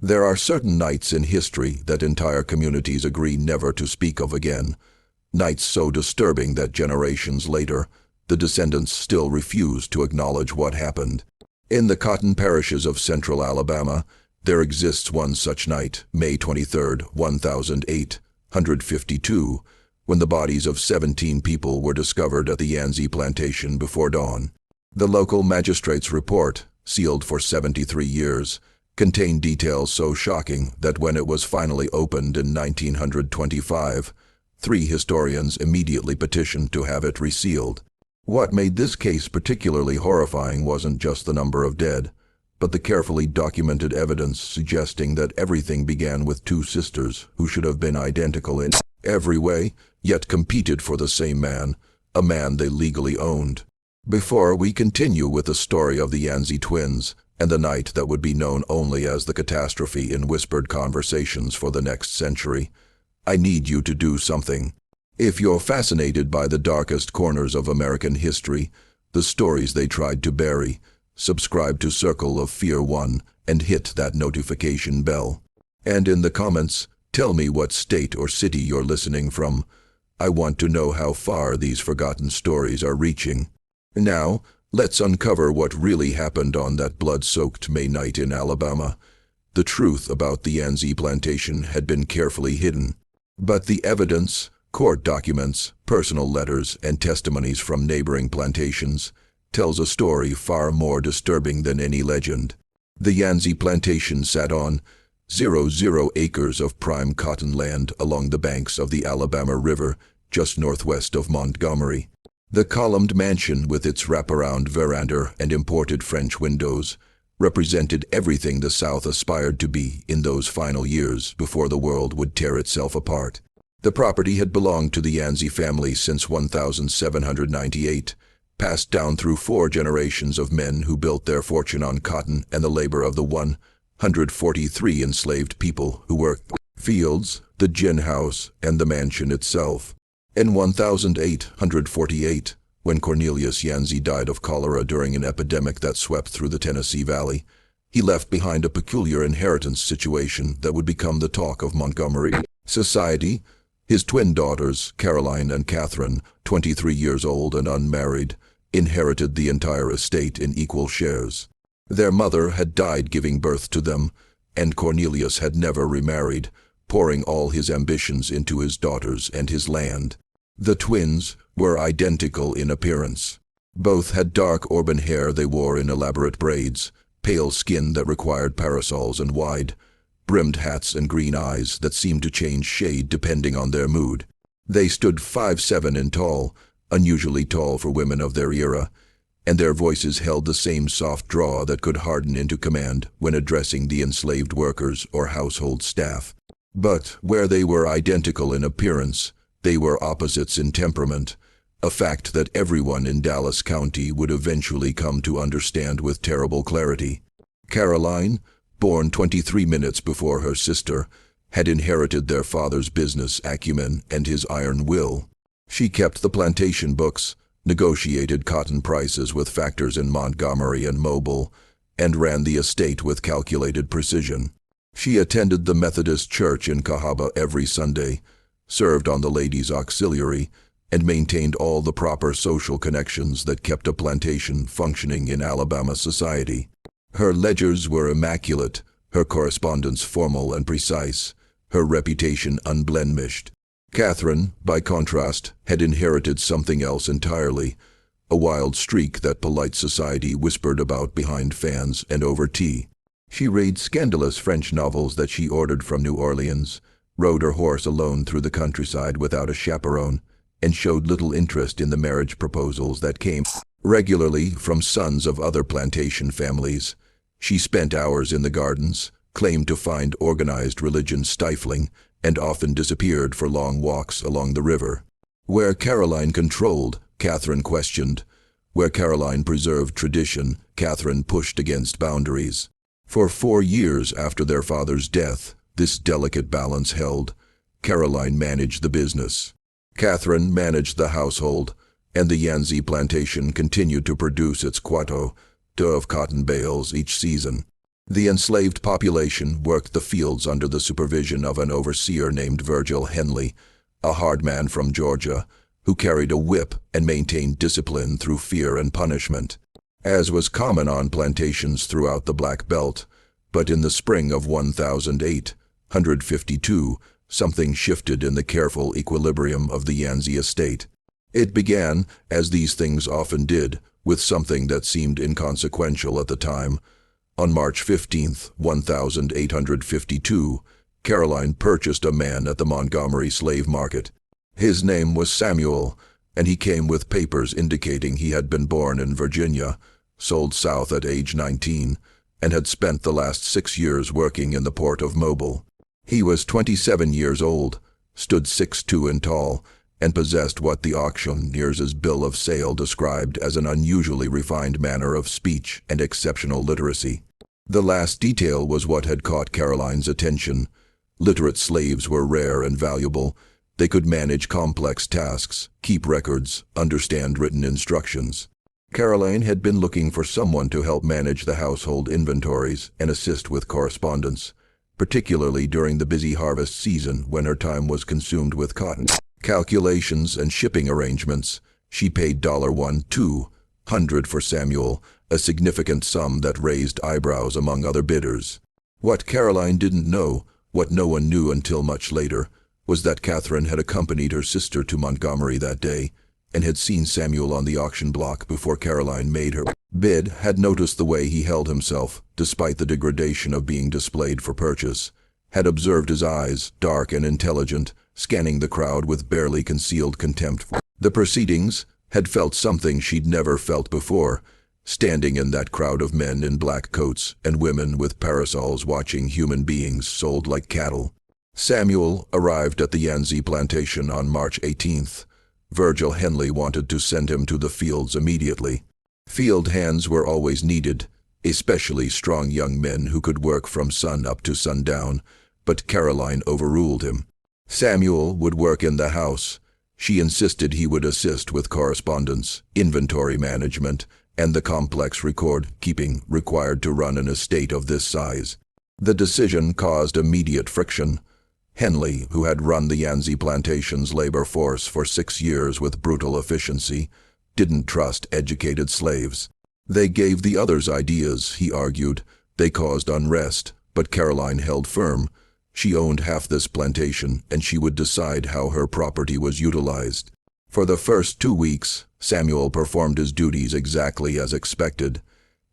There are certain nights in history that entire communities agree never to speak of again, nights so disturbing that generations later, the descendants still refuse to acknowledge what happened. In the cotton parishes of central Alabama, there exists one such night, May 23, 1852, when the bodies of 17 people were discovered at the Yanzi plantation before dawn. The local magistrate's report, sealed for 73 years, contained details so shocking that when it was finally opened in 1925, 3 historians immediately petitioned to have it resealed. What made this case particularly horrifying wasn't just the number of dead, but the carefully documented evidence suggesting that everything began with 2 sisters who should have been identical in every way, yet competed for the same man, a man they legally owned. Before we continue with the story of the Yanzi twins and the night that would be known only as the catastrophe in whispered conversations for the next century, I need you to do something. If you're fascinated by the darkest corners of American history, the stories they tried to bury, subscribe to Circle of Fear 1 and hit that notification bell. And in the comments, tell me what state or city you're listening from. I want to know how far these forgotten stories are reaching. Now, let's uncover what really happened on that blood-soaked May night in Alabama. The truth about the Yanzi plantation had been carefully hidden, but the evidence, court documents, personal letters, and testimonies from neighboring plantations tells a story far more disturbing than any legend. The Yanzi plantation sat on 00 acres of prime cotton land along the banks of the Alabama River, just northwest of Montgomery. The columned mansion with its wraparound veranda and imported French windows represented everything the South aspired to be in those final years before the world would tear itself apart. The property had belonged to the Yanzi family since 1798, passed down through 4 generations of men who built their fortune on cotton and the labor of the 143 enslaved people who worked fields, the gin house, and the mansion itself. In 1848, when Cornelius Yanzi died of cholera during an epidemic that swept through the Tennessee Valley, he left behind a peculiar inheritance situation that would become the talk of Montgomery society. His twin daughters, Caroline and Catherine, 23 years old and unmarried, inherited the entire estate in equal shares. Their mother had died giving birth to them, and Cornelius had never remarried, pouring all his ambitions into his daughters and his land. The twins were identical in appearance. Both had dark auburn hair they wore in elaborate braids, pale skin that required parasols and wide-brimmed hats, and green eyes that seemed to change shade depending on their mood. They stood 5'7" in tall, unusually tall for women of their era, and their voices held the same soft drawl that could harden into command when addressing the enslaved workers or household staff. But where they were identical in appearance, they were opposites in temperament, a fact that everyone in Dallas County would eventually come to understand with terrible clarity. Caroline, born 23 minutes before her sister, had inherited their father's business acumen and his iron will. She kept the plantation books, negotiated cotton prices with factors in Montgomery and Mobile, and ran the estate with calculated precision. She attended the Methodist Church in Cahaba every Sunday, served on the Ladies' Auxiliary, and maintained all the proper social connections that kept a plantation functioning in Alabama society. Her ledgers were immaculate, her correspondence formal and precise, her reputation unblemished. Catherine, by contrast, had inherited something else entirely, a wild streak that polite society whispered about behind fans and over tea. She read scandalous French novels that she ordered from New Orleans, rode her horse alone through the countryside without a chaperone, and showed little interest in the marriage proposals that came regularly from sons of other plantation families. She spent hours in the gardens, claimed to find organized religion stifling, and often disappeared for long walks along the river. Where Caroline controlled, Catherine questioned. Where Caroline preserved tradition, Catherine pushed against boundaries. For 4 years after their father's death, this delicate balance held. Caroline managed the business. Catherine managed the household, and the Yanzi plantation continued to produce its quota of cotton bales each season. The enslaved population worked the fields under the supervision of an overseer named Virgil Henley, a hard man from Georgia, who carried a whip and maintained discipline through fear and punishment, as was common on plantations throughout the Black Belt. But in the spring of 1852, something shifted in the careful equilibrium of the Yancey estate. It began, as these things often did, with something that seemed inconsequential at the time. On March 15, 1852, Caroline purchased a man at the Montgomery slave market. His name was Samuel, and he came with papers indicating he had been born in Virginia, sold south at age 19, and had spent the last 6 years working in the port of Mobile. He was 27 years old, stood 6'2" and tall, and possessed what the auctioneer's bill of sale described as an unusually refined manner of speech and exceptional literacy. The last detail was what had caught Caroline's attention. Literate slaves were rare and valuable. They could manage complex tasks, keep records, understand written instructions. Caroline had been looking for someone to help manage the household inventories and assist with correspondence, particularly during the busy harvest season when her time was consumed with cotton calculations and shipping arrangements. She paid $1,200 for Samuel, a significant sum that raised eyebrows among other bidders. What Caroline didn't know, what no one knew until much later, was that Catherine had accompanied her sister to Montgomery that day and had seen Samuel on the auction block before Caroline made her bid, had noticed the way he held himself, despite the degradation of being displayed for purchase, had observed his eyes, dark and intelligent, scanning the crowd with barely concealed contempt for the proceedings, had felt something she'd never felt before, standing in that crowd of men in black coats and women with parasols watching human beings sold like cattle. Samuel arrived at the Yancey plantation on March 18th. Virgil Henley wanted to send him to the fields immediately. Field hands were always needed, especially strong young men who could work from sun up to sundown, but Caroline overruled him. Samuel would work in the house. She insisted he would assist with correspondence, inventory management, and the complex record-keeping required to run an estate of this size. The decision caused immediate friction. Henley, who had run the Yancey plantation's labor force for 6 years with brutal efficiency, didn't trust educated slaves. They gave the others ideas, he argued. They caused unrest, but Caroline held firm. She owned half this plantation, and she would decide how her property was utilized. For the first 2 weeks, Samuel performed his duties exactly as expected.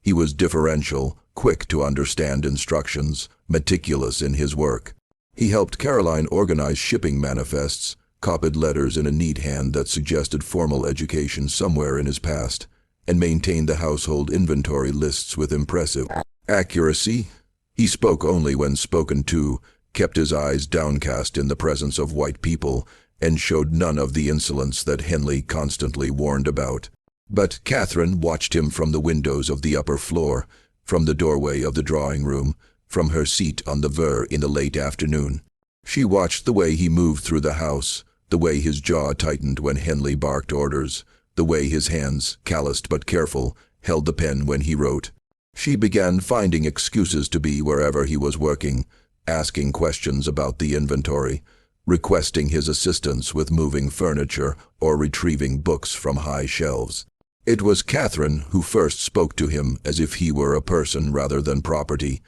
He was deferential, quick to understand instructions, meticulous in his work. He helped Caroline organize shipping manifests, copied letters in a neat hand that suggested formal education somewhere in his past, and maintained the household inventory lists with impressive accuracy. He spoke only when spoken to, kept his eyes downcast in the presence of white people, and showed none of the insolence that Henley constantly warned about. But Catherine watched him from the windows of the upper floor, from the doorway of the drawing room, from her seat on the ver in the late afternoon. She watched the way he moved through the house, the way his jaw tightened when Henley barked orders, the way his hands, calloused but careful, held the pen when he wrote. She began finding excuses to be wherever he was working, asking questions about the inventory, requesting his assistance with moving furniture or retrieving books from high shelves. It was Catherine who first spoke to him as if he were a person rather than property.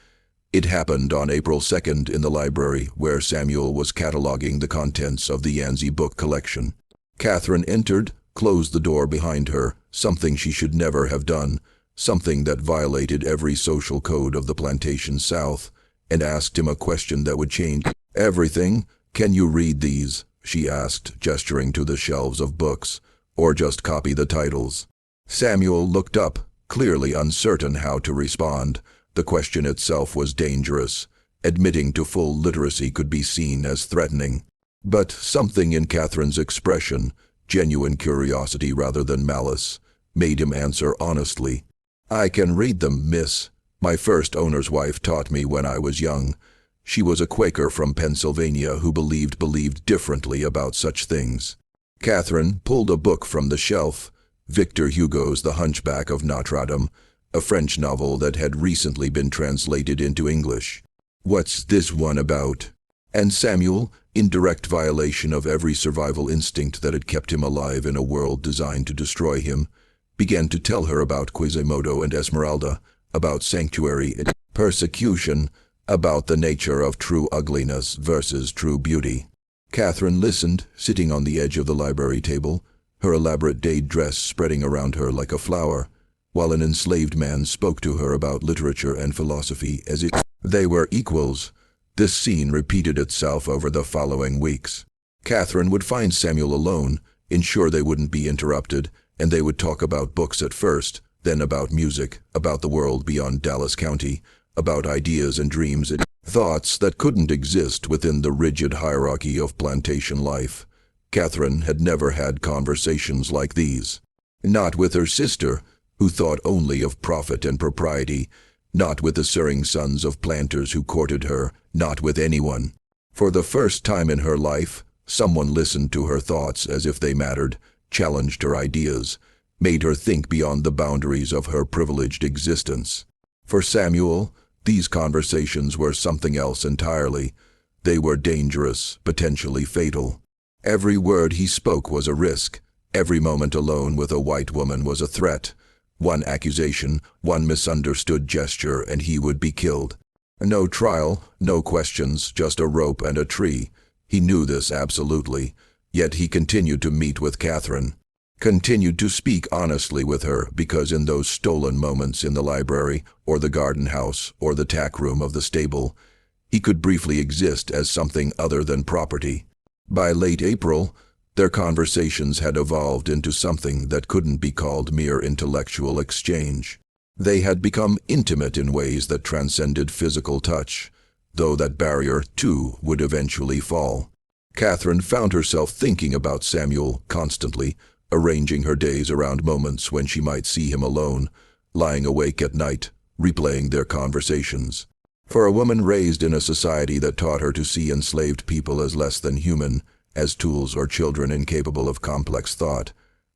It happened on April 2nd in the library, where Samuel was cataloging the contents of the Yancey book collection. Catherine entered, closed the door behind her, something she should never have done, something that violated every social code of the plantation South, and asked him a question that would change everything. "Can you read these?" she asked, gesturing to the shelves of books, "or just copy the titles?" Samuel looked up, clearly uncertain how to respond. The question itself was dangerous. Admitting to full literacy could be seen as threatening. But something in Catherine's expression, genuine curiosity rather than malice, made him answer honestly. "I can read them, miss. My first owner's wife taught me when I was young. She was a Quaker from Pennsylvania who believed differently about such things." Catherine pulled a book from the shelf, Victor Hugo's The Hunchback of Notre Dame, a French novel that had recently been translated into English. "What's this one about?" And Samuel, in direct violation of every survival instinct that had kept him alive in a world designed to destroy him, began to tell her about Quasimodo and Esmeralda, about sanctuary and persecution, about the nature of true ugliness versus true beauty. Catherine listened, sitting on the edge of the library table, her elaborate day dress spreading around her like a flower, while an enslaved man spoke to her about literature and philosophy as if they were equals. This scene repeated itself over the following weeks. Catherine would find Samuel alone, ensure they wouldn't be interrupted, and they would talk about books at first, then about music, about the world beyond Dallas County, about ideas and dreams and thoughts that couldn't exist within the rigid hierarchy of plantation life. Catherine had never had conversations like these. Not with her sister, who thought only of profit and propriety, not with the serring sons of planters who courted her, not with anyone. For the first time in her life, someone listened to her thoughts as if they mattered, challenged her ideas, made her think beyond the boundaries of her privileged existence. For Samuel, these conversations were something else entirely. They were dangerous, potentially fatal. Every word he spoke was a risk. Every moment alone with a white woman was a threat. One accusation, one misunderstood gesture, and he would be killed. No trial, no questions, just a rope and a tree. He knew this absolutely, yet he continued to meet with Catherine. Continued to speak honestly with her because in those stolen moments in the library, or the garden house, or the tack room of the stable, he could briefly exist as something other than property. By late April, their conversations had evolved into something that couldn't be called mere intellectual exchange. They had become intimate in ways that transcended physical touch, though that barrier, too, would eventually fall. Catherine found herself thinking about Samuel constantly, arranging her days around moments when she might see him alone, lying awake at night, replaying their conversations. For a woman raised in a society that taught her to see enslaved people as less than human, as tools or children incapable of complex thought,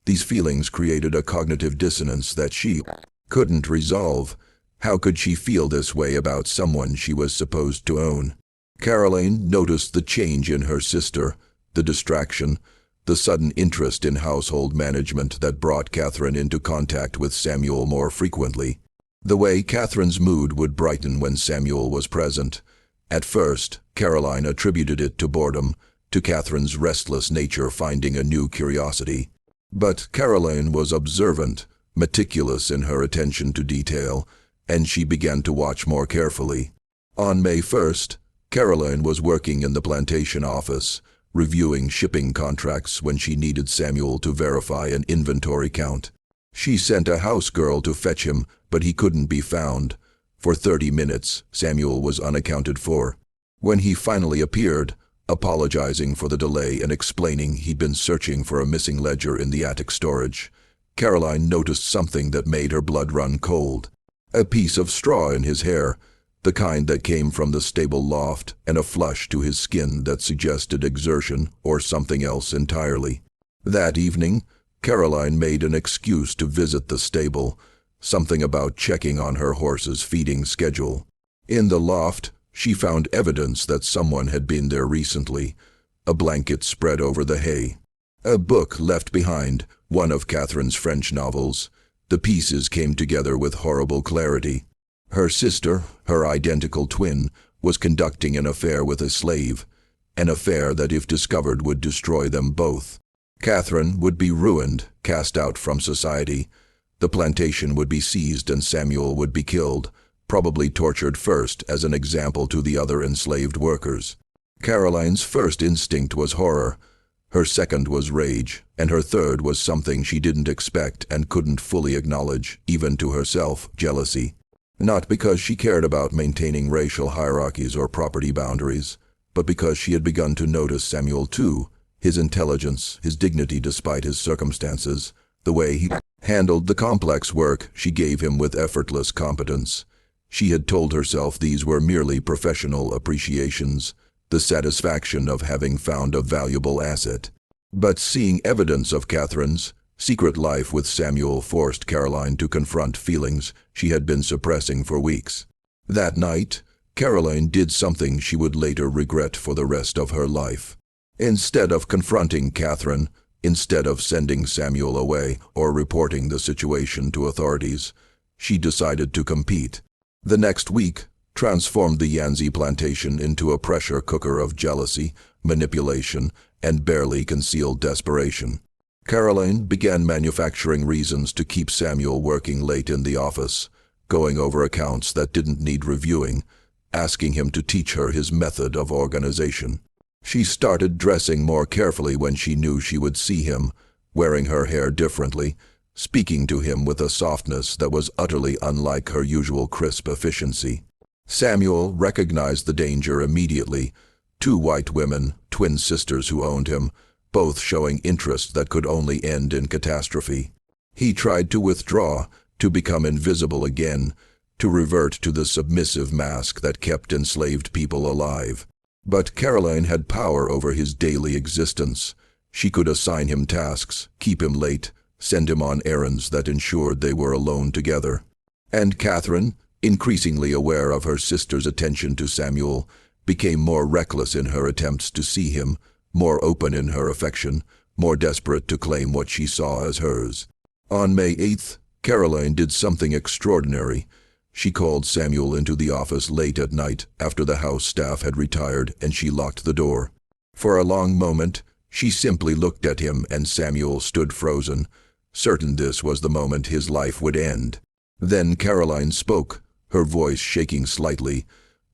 these feelings created a cognitive dissonance that she couldn't resolve. How could she feel this way about someone she was supposed to own? Caroline noticed the change in her sister, the distraction, the sudden interest in household management that brought Catherine into contact with Samuel more frequently. The way Catherine's mood would brighten when Samuel was present. At first, Caroline attributed it to boredom, to Catherine's restless nature finding a new curiosity. But Caroline was observant, meticulous in her attention to detail, and she began to watch more carefully. On May 1st, Caroline was working in the plantation office, reviewing shipping contracts when she needed Samuel to verify an inventory count. She sent a house girl to fetch him, but he couldn't be found. For 30 minutes, Samuel was unaccounted for. When he finally appeared, apologizing for the delay and explaining he'd been searching for a missing ledger in the attic storage, Caroline noticed something that made her blood run cold. A piece of straw in his hair, the kind that came from the stable loft, and a flush to his skin that suggested exertion or something else entirely. That evening, Caroline made an excuse to visit the stable, something about checking on her horse's feeding schedule. In the loft, she found evidence that someone had been there recently, a blanket spread over the hay. A book left behind, one of Catherine's French novels. The pieces came together with horrible clarity. Her sister, her identical twin, was conducting an affair with a slave, an affair that if discovered would destroy them both. Catherine would be ruined, cast out from society. The plantation would be seized and Samuel would be killed, probably tortured first as an example to the other enslaved workers. Caroline's first instinct was horror, her second was rage, and her third was something she didn't expect and couldn't fully acknowledge, even to herself, jealousy. Not because she cared about maintaining racial hierarchies or property boundaries, but because she had begun to notice Samuel too, his intelligence, his dignity despite his circumstances, the way he handled the complex work she gave him with effortless competence. She had told herself these were merely professional appreciations, the satisfaction of having found a valuable asset. But seeing evidence of Catherine's, secret life with Samuel forced Caroline to confront feelings she had been suppressing for weeks. That night, Caroline did something she would later regret for the rest of her life. Instead of confronting Catherine, instead of sending Samuel away or reporting the situation to authorities, she decided to compete. The next week transformed the Yanzi plantation into a pressure cooker of jealousy, manipulation, and barely concealed desperation. Caroline began manufacturing reasons to keep Samuel working late in the office, going over accounts that didn't need reviewing, asking him to teach her his method of organization. She started dressing more carefully when she knew she would see him, wearing her hair differently, speaking to him with a softness that was utterly unlike her usual crisp efficiency. Samuel recognized the danger immediately. Two white women, twin sisters who owned him, both showing interest that could only end in catastrophe. He tried to withdraw, to become invisible again, to revert to the submissive mask that kept enslaved people alive. But Caroline had power over his daily existence. She could assign him tasks, keep him late, send him on errands that ensured they were alone together. And Catherine, increasingly aware of her sister's attention to Samuel, became more reckless in her attempts to see him, more open in her affection, more desperate to claim what she saw as hers. On May 8th, Caroline did something extraordinary. She called Samuel into the office late at night after the house staff had retired, and she locked the door. For a long moment, she simply looked at him, and Samuel stood frozen, certain this was the moment his life would end. Then Caroline spoke, her voice shaking slightly,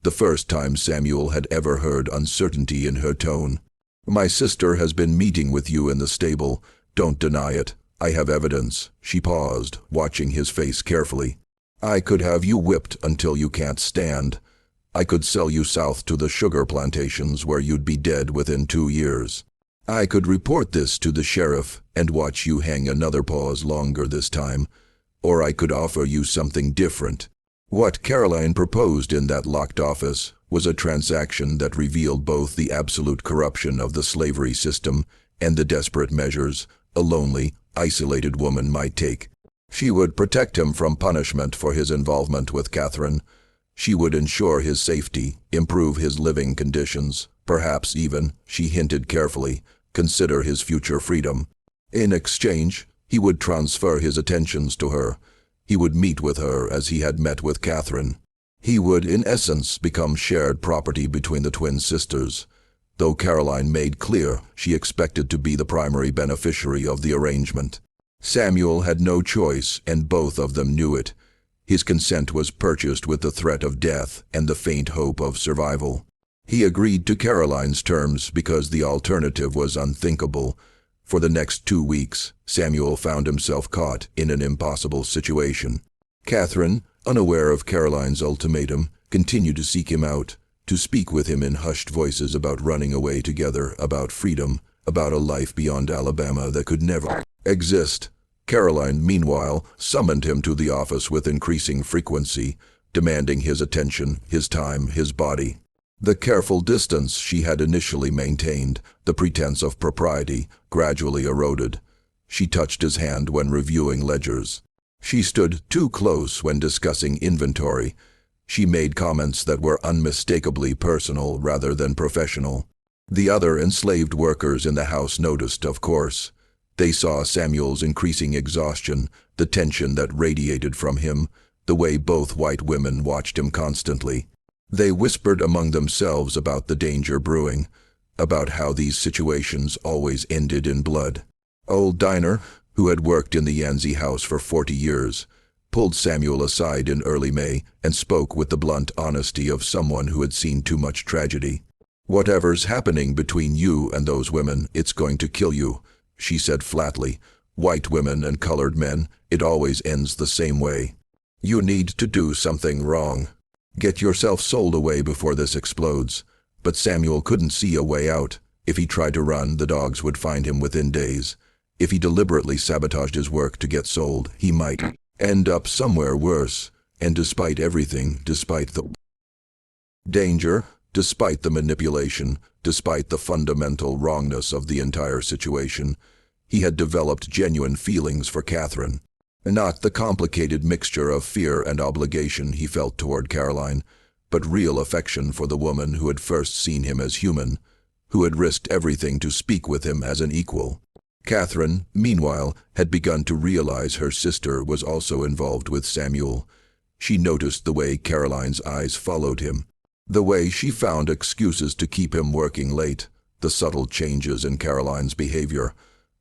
the first time Samuel had ever heard uncertainty in her tone. "My sister has been meeting with you in the stable. Don't deny it. I have evidence." She paused, watching his face carefully. "I could have you whipped until you can't stand. I could sell you south to the sugar plantations where you'd be dead within 2 years. I could report this to the sheriff and watch you hang another pause longer this time. Or I could offer you something different." What Caroline proposed in that locked office was a transaction that revealed both the absolute corruption of the slavery system and the desperate measures a lonely, isolated woman might take. She would protect him from punishment for his involvement with Catherine. She would ensure his safety, improve his living conditions, perhaps even, she hinted carefully, consider his future freedom. In exchange, he would transfer his attentions to her. He would meet with her as he had met with Catherine. He would, in essence, become shared property between the twin sisters, though Caroline made clear she expected to be the primary beneficiary of the arrangement. Samuel had no choice, and both of them knew it. His consent was purchased with the threat of death and the faint hope of survival. He agreed to Caroline's terms because the alternative was unthinkable. For the next 2 weeks, Samuel found himself caught in an impossible situation. Catherine, unaware of Caroline's ultimatum, continued to seek him out, to speak with him in hushed voices about running away together, about freedom, about a life beyond Alabama that could never exist. Caroline, meanwhile, summoned him to the office with increasing frequency, demanding his attention, his time, his body. The careful distance she had initially maintained, the pretense of propriety, gradually eroded. She touched his hand when reviewing ledgers. She stood too close when discussing inventory. She made comments that were unmistakably personal rather than professional. The other enslaved workers in the house noticed, of course. They saw Samuel's increasing exhaustion, the tension that radiated from him, the way both white women watched him constantly. They whispered among themselves about the danger brewing, about how these situations always ended in blood. Old Diner, who had worked in the Yanzi house for 40 years, pulled Samuel aside in early May and spoke with the blunt honesty of someone who had seen too much tragedy. "Whatever's happening between you and those women, it's going to kill you," she said flatly. "White women and colored men, it always ends the same way. You need to do something wrong. Get yourself sold away before this explodes." But Samuel couldn't see a way out. If he tried to run, the dogs would find him within days. If he deliberately sabotaged his work to get sold, he might end up somewhere worse. And despite everything, despite the danger, despite the manipulation, despite the fundamental wrongness of the entire situation, He had developed genuine feelings for Catherine, not the complicated mixture of fear and obligation he felt toward Caroline, but real affection for the woman who had first seen him as human, who had risked everything to speak with him as an equal. Catherine, meanwhile, had begun to realize her sister was also involved with Samuel. She noticed the way Caroline's eyes followed him, the way she found excuses to keep him working late, the subtle changes in Caroline's behavior.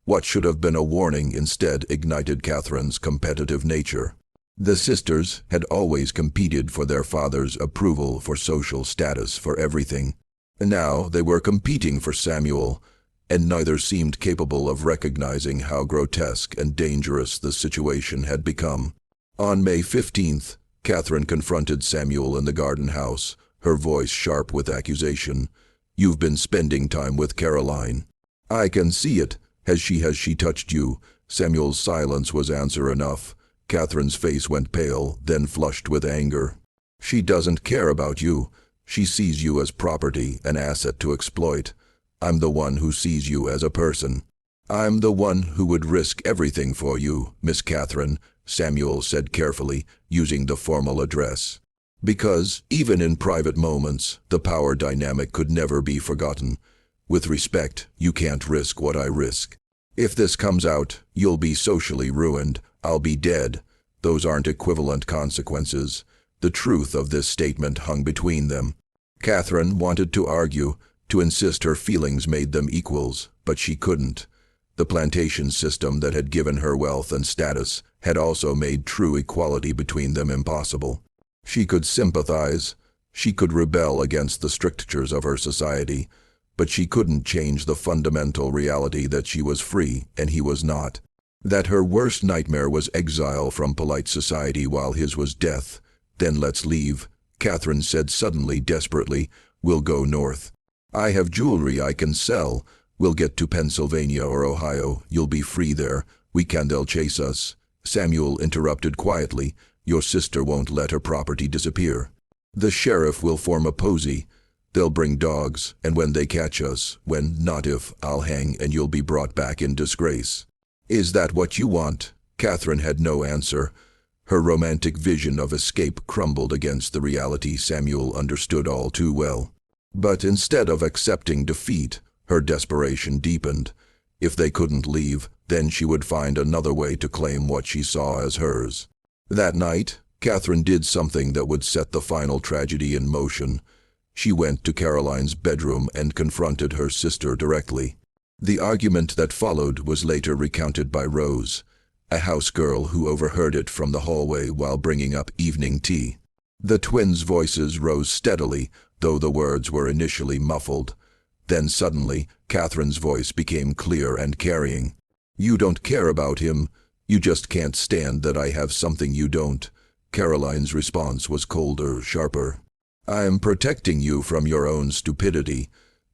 What should have been a warning instead ignited Catherine's competitive nature. The sisters had always competed for their father's approval, for social status, for everything. And now they were competing for Samuel, and neither seemed capable of recognizing how grotesque and dangerous the situation had become. On May 15th, Catherine confronted Samuel in the garden house, her voice sharp with accusation. "You've been spending time with Caroline. I can see it. Has she touched you?" Samuel's silence was answer enough. Catherine's face went pale, then flushed with anger. "She doesn't care about you. She sees you as property, an asset to exploit. I'm the one who sees you as a person. I'm the one who would risk everything for you, Miss Catherine," Samuel said carefully, using the formal address. Because, even in private moments, the power dynamic could never be forgotten. "With respect, you can't risk what I risk. If this comes out, you'll be socially ruined. I'll be dead. Those aren't equivalent consequences." The truth of this statement hung between them. Catherine wanted to argue, to insist her feelings made them equals, but she couldn't. The plantation system that had given her wealth and status had also made true equality between them impossible. She could sympathize, she could rebel against the strictures of her society, but she couldn't change the fundamental reality that she was free and he was not. That her worst nightmare was exile from polite society while his was death. "Then let's leave," Catherine said suddenly, desperately. "We'll go north. I have jewelry I can sell. We'll get to Pennsylvania or Ohio. You'll be free there. They'll chase us." Samuel interrupted quietly. "Your sister won't let her property disappear. The sheriff will form a posy. They'll bring dogs, and when they catch us, not if, I'll hang and you'll be brought back in disgrace." "Is that what you want?" Catherine had no answer. Her romantic vision of escape crumbled against the reality Samuel understood all too well. But instead of accepting defeat, her desperation deepened. If they couldn't leave, then she would find another way to claim what she saw as hers. That night, Catherine did something that would set the final tragedy in motion. She went to Caroline's bedroom and confronted her sister directly. The argument that followed was later recounted by Rose, a house girl who overheard it from the hallway while bringing up evening tea. The twins' voices rose steadily, though the words were initially muffled. Then suddenly, Catherine's voice became clear and carrying. "You don't care about him. You just can't stand that I have something you don't." Caroline's response was colder, sharper. "I'm protecting you from your own stupidity.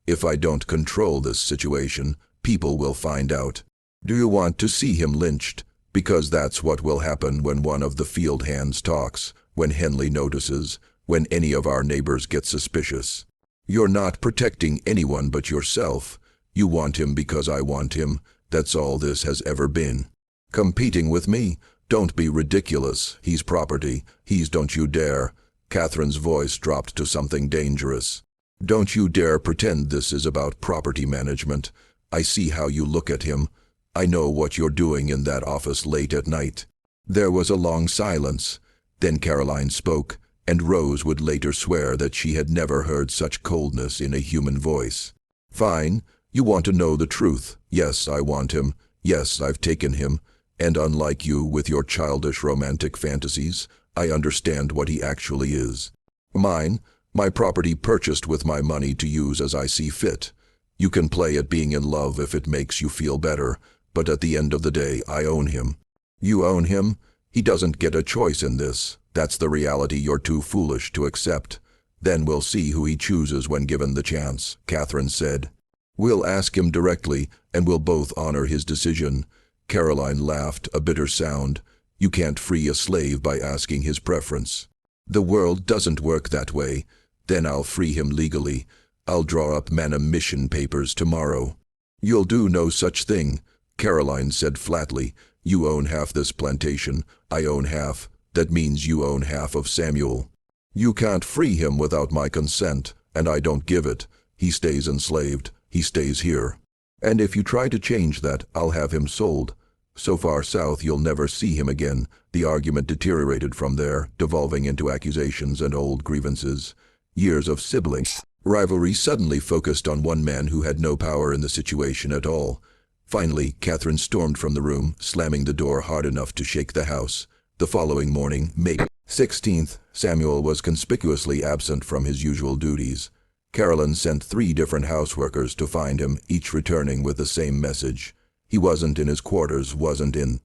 If I don't control this situation, people will find out. Do you want to see him lynched? Because that's what will happen when one of the field hands talks, when Henley notices, when any of our neighbors get suspicious. You're not protecting anyone but yourself. You want him because I want him. That's all this has ever been. Competing with me? Don't be ridiculous. He's property. Don't you dare." Catherine's voice dropped to something dangerous. "Don't you dare pretend this is about property management. I see how you look at him. I know what you're doing in that office late at night." There was a long silence. Then Caroline spoke, and Rose would later swear that she had never heard such coldness in a human voice. "Fine. You want to know the truth. Yes, I want him. Yes, I've taken him. And unlike you with your childish romantic fantasies, I understand what he actually is. Mine, my property purchased with my money to use as I see fit. You can play at being in love if it makes you feel better, but at the end of the day, I own him. You own him? He doesn't get a choice in this. That's the reality you're too foolish to accept. Then we'll see who he chooses when given the chance," Catherine said. "We'll ask him directly, and we'll both honor his decision." Caroline laughed, a bitter sound. "You can't free a slave by asking his preference." "The world doesn't work that way. Then I'll free him legally. I'll draw up manumission papers tomorrow." "You'll do no such thing." Caroline said flatly, "You own half this plantation, I own half. That means you own half of Samuel. You can't free him without my consent, and I don't give it. He stays enslaved, he stays here. And if you try to change that, I'll have him sold. So far south you'll never see him again." The argument deteriorated from there, devolving into accusations and old grievances. Years of sibling rivalry suddenly focused on one man who had no power in the situation at all. Finally, Catherine stormed from the room, slamming the door hard enough to shake the house. The following morning, May 16th, Samuel was conspicuously absent from his usual duties. Carolyn sent 3 different houseworkers to find him, each returning with the same message. He wasn't in his quarters, wasn't in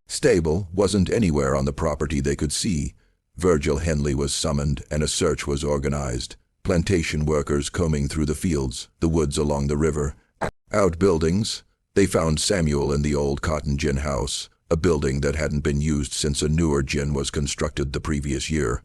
stable, wasn't anywhere on the property they could see. Virgil Henley was summoned, and a search was organized. Plantation workers combing through the fields, the woods along the river, outbuildings. They found Samuel in the old cotton gin house, a building that hadn't been used since a newer gin was constructed the previous year.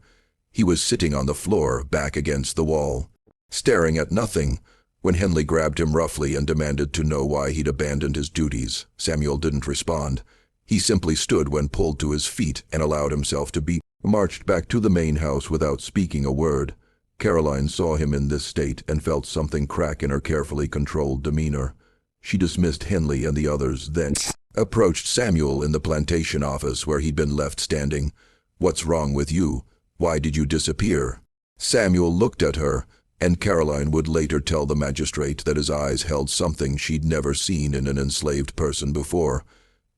He was sitting on the floor, back against the wall, staring at nothing. When Henley grabbed him roughly and demanded to know why he'd abandoned his duties, Samuel didn't respond. He simply stood when pulled to his feet and allowed himself to be marched back to the main house without speaking a word. Caroline saw him in this state and felt something crack in her carefully controlled demeanor. She dismissed Henley and the others, then approached Samuel in the plantation office where he'd been left standing. "What's wrong with you? Why did you disappear?" Samuel looked at her, and Caroline would later tell the magistrate that his eyes held something she'd never seen in an enslaved person before.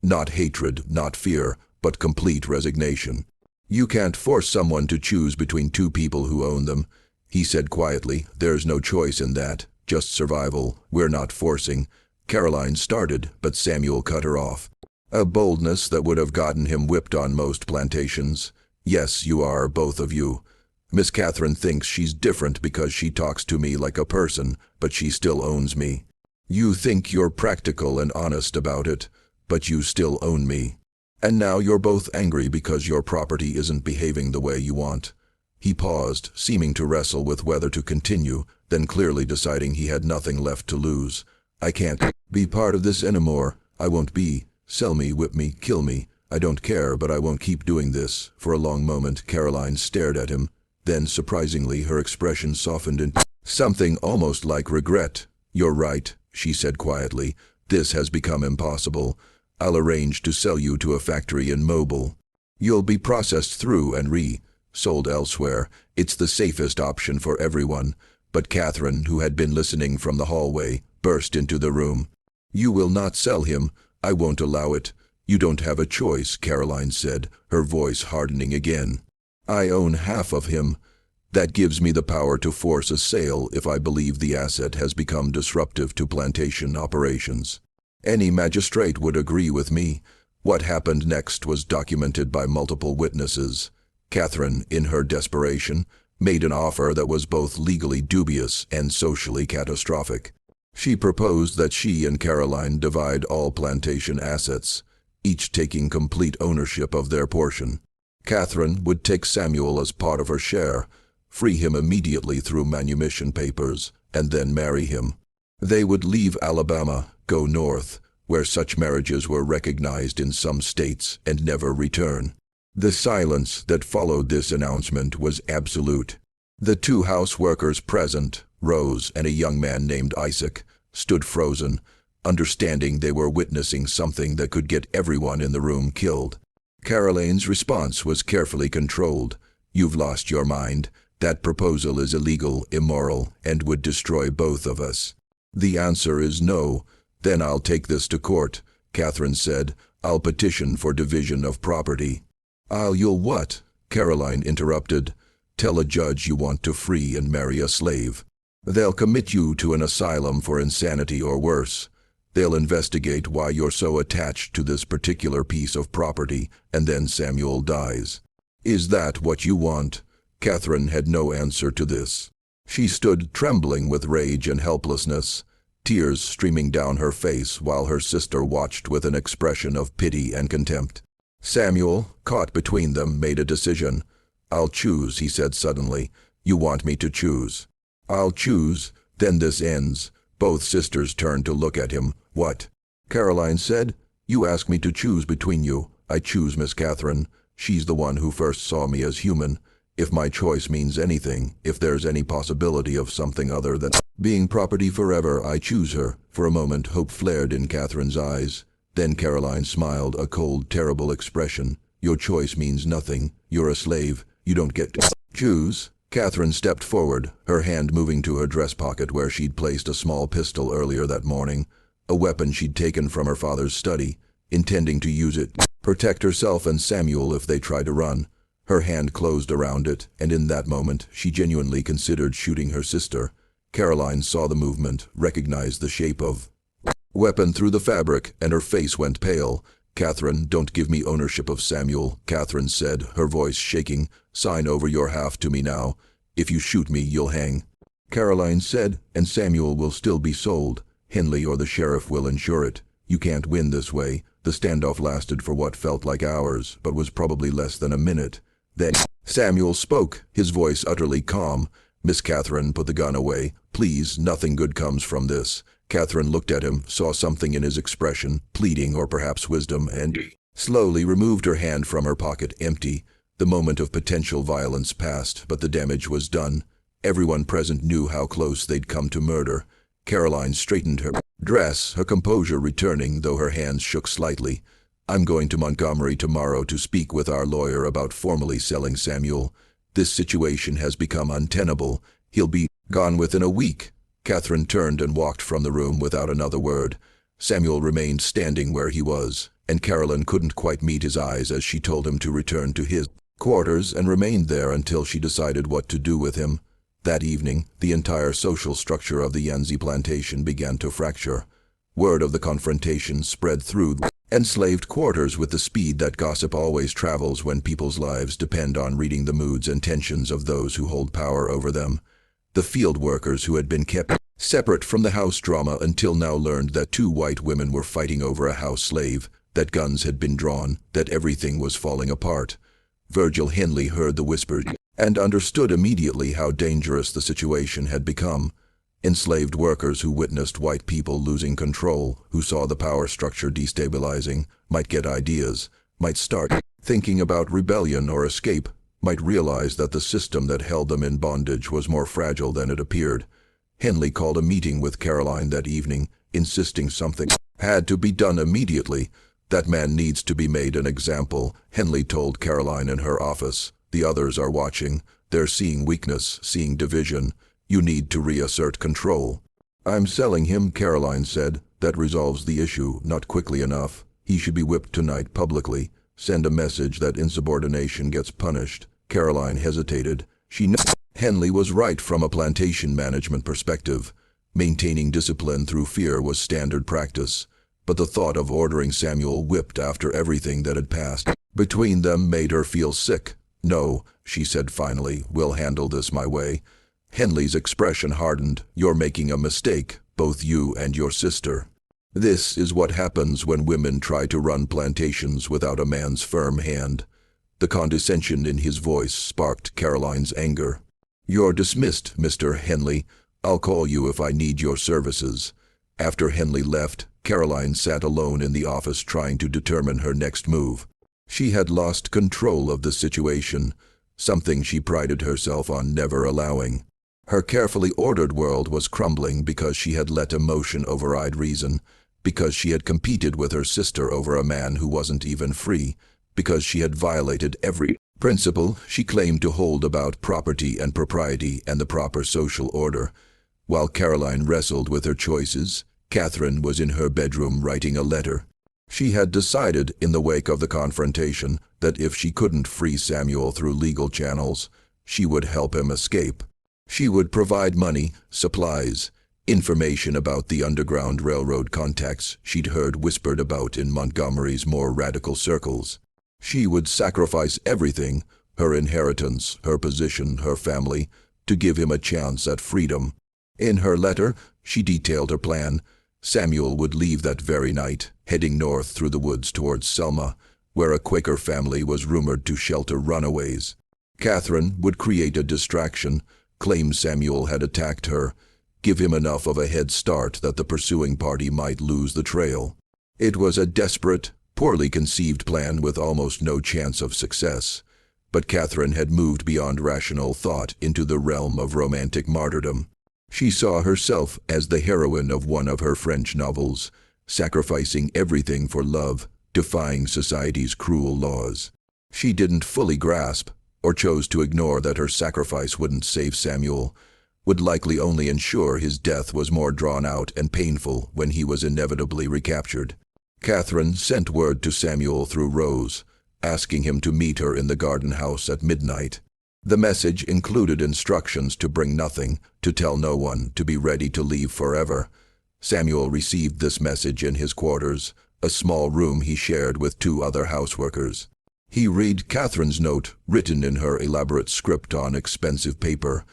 Not hatred, not fear, but complete resignation. "You can't force someone to choose between 2 people who own them," he said quietly. "There's no choice in that, just survival. We're not forcing." Caroline started, but Samuel cut her off. A boldness that would have gotten him whipped on most plantations. "Yes, you are, both of you. Miss Catherine thinks she's different because she talks to me like a person, but she still owns me. You think you're practical and honest about it, but you still own me. And now you're both angry because your property isn't behaving the way you want." He paused, seeming to wrestle with whether to continue, then clearly deciding he had nothing left to lose. "I can't be part of this anymore. I won't be. Sell me, whip me, kill me. I don't care, but I won't keep doing this." For a long moment, Caroline stared at him. Then, surprisingly, her expression softened into something almost like regret. "You're right," she said quietly. "This has become impossible. I'll arrange to sell you to a factory in Mobile. You'll be processed through and sold elsewhere. It's the safest option for everyone." But Catherine, who had been listening from the hallway, burst into the room. "You will not sell him. I won't allow it." "You don't have a choice," Caroline said, her voice hardening again. "I own half of him. That gives me the power to force a sale if I believe the asset has become disruptive to plantation operations. Any magistrate would agree with me." What happened next was documented by multiple witnesses. Catherine, in her desperation, made an offer that was both legally dubious and socially catastrophic. She proposed that she and Caroline divide all plantation assets, each taking complete ownership of their portion. Catherine would take Samuel as part of her share, free him immediately through manumission papers, and then marry him. They would leave Alabama, go north, where such marriages were recognized in some states, and never return. The silence that followed this announcement was absolute. The 2 house workers present, Rose and a young man named Isaac, stood frozen, understanding they were witnessing something that could get everyone in the room killed. Caroline's response was carefully controlled. "You've lost your mind. That proposal is illegal, immoral, and would destroy both of us." "The answer is no." "Then I'll take this to court," Catherine said. "I'll petition for division of property." You'll what?" Caroline interrupted. "Tell a judge you want to free and marry a slave. They'll commit you to an asylum for insanity or worse. They'll investigate why you're so attached to this particular piece of property, and then Samuel dies. Is that what you want?" Catherine had no answer to this. She stood trembling with rage and helplessness, tears streaming down her face while her sister watched with an expression of pity and contempt. Samuel, caught between them, made a decision. "I'll choose," he said suddenly. "You want me to choose?" "I'll choose. Then this ends." Both sisters turned to look at him. "What?" Caroline said. You ask me to choose between you. I choose Miss Catherine. She's the one who first saw me as human. If my choice means anything, if there's any possibility of something other than being property forever, I choose her. For a moment, hope flared in Catherine's eyes. Then Caroline smiled, a cold, terrible expression. Your choice means nothing. You're a slave. You don't get to choose. Catherine stepped forward, her hand moving to her dress pocket where she'd placed a small pistol earlier that morning, a weapon she'd taken from her father's study, intending to use it to protect herself and Samuel if they tried to run. Her hand closed around it, and in that moment, she genuinely considered shooting her sister. Caroline saw the movement, recognized the shape of weapon through the fabric, and her face went pale. Catherine, don't give me ownership of Samuel, Catherine said, her voice shaking. Sign over your half to me now. If you shoot me, you'll hang. Caroline said, and Samuel will still be sold. Henley or the sheriff will ensure it. You can't win this way. The standoff lasted for what felt like hours, but was probably less than a minute. Then Samuel spoke, his voice utterly calm. Miss Catherine, put the gun away. Please, nothing good comes from this. Catherine looked at him, saw something in his expression, pleading or perhaps wisdom, and slowly removed her hand from her pocket, empty. The moment of potential violence passed, but the damage was done. Everyone present knew how close they'd come to murder. Caroline straightened her dress, her composure returning, though her hands shook slightly. I'm going to Montgomery tomorrow to speak with our lawyer about formally selling Samuel. This situation has become untenable. He'll be gone within a week. Catherine turned and walked from the room without another word. Samuel remained standing where he was, and Caroline couldn't quite meet his eyes as she told him to return to his quarters and remained there until she decided what to do with him. That evening, the entire social structure of the Yanzi plantation began to fracture. Word of the confrontation spread through enslaved quarters with the speed that gossip always travels when people's lives depend on reading the moods and tensions of those who hold power over them. The field workers who had been kept separate from the house drama until now learned that two white women were fighting over a house slave, that guns had been drawn, that everything was falling apart. Virgil Henley heard the whisper and understood immediately how dangerous the situation had become. Enslaved workers who witnessed white people losing control, who saw the power structure destabilizing, might get ideas, might start thinking about rebellion or escape, might realize that the system that held them in bondage was more fragile than it appeared. Henley called a meeting with Caroline that evening, insisting something had to be done immediately. That man needs to be made an example, Henley told Caroline in her office. The others are watching. They're seeing weakness, seeing division. You need to reassert control. I'm selling him, Caroline said. That resolves the issue, not quickly enough. He should be whipped tonight publicly. Send a message that insubordination gets punished. Caroline hesitated. She knew Henley was right from a plantation management perspective. Maintaining discipline through fear was standard practice. But the thought of ordering Samuel whipped after everything that had passed between them made her feel sick. No, she said finally, we'll handle this my way. Henley's expression hardened. You're making a mistake, both you and your sister. This is what happens when women try to run plantations without a man's firm hand. The condescension in his voice sparked Caroline's anger. You're dismissed, Mr. Henley. I'll call you if I need your services. After Henley left, Caroline sat alone in the office trying to determine her next move. She had lost control of the situation, something she prided herself on never allowing. Her carefully ordered world was crumbling because she had let emotion override reason, because she had competed with her sister over a man who wasn't even free, because she had violated every principle she claimed to hold about property and propriety and the proper social order. While Caroline wrestled with her choices, Catherine was in her bedroom writing a letter. She had decided, in the wake of the confrontation, that if she couldn't free Samuel through legal channels, she would help him escape. She would provide money, supplies, information about the Underground Railroad contacts she'd heard whispered about in Montgomery's more radical circles. She would sacrifice everything, her inheritance, her position, her family, to give him a chance at freedom. In her letter, she detailed her plan. Samuel would leave that very night, heading north through the woods towards Selma, where a Quaker family was rumored to shelter runaways. Catherine would create a distraction, claim Samuel had attacked her, give him enough of a head start that the pursuing party might lose the trail. It was a desperate, poorly conceived plan with almost no chance of success. But Catherine had moved beyond rational thought into the realm of romantic martyrdom. She saw herself as the heroine of one of her French novels, sacrificing everything for love, defying society's cruel laws. She didn't fully grasp, or chose to ignore, that her sacrifice wouldn't save Samuel, would likely only ensure his death was more drawn out and painful when he was inevitably recaptured. Catherine sent word to Samuel through Rose, asking him to meet her in the garden house at midnight. The message included instructions to bring nothing, to tell no one, to be ready to leave forever. Samuel received this message in his quarters, a small room he shared with 2 other houseworkers. He read Catherine's note, written in her elaborate script on expensive paper,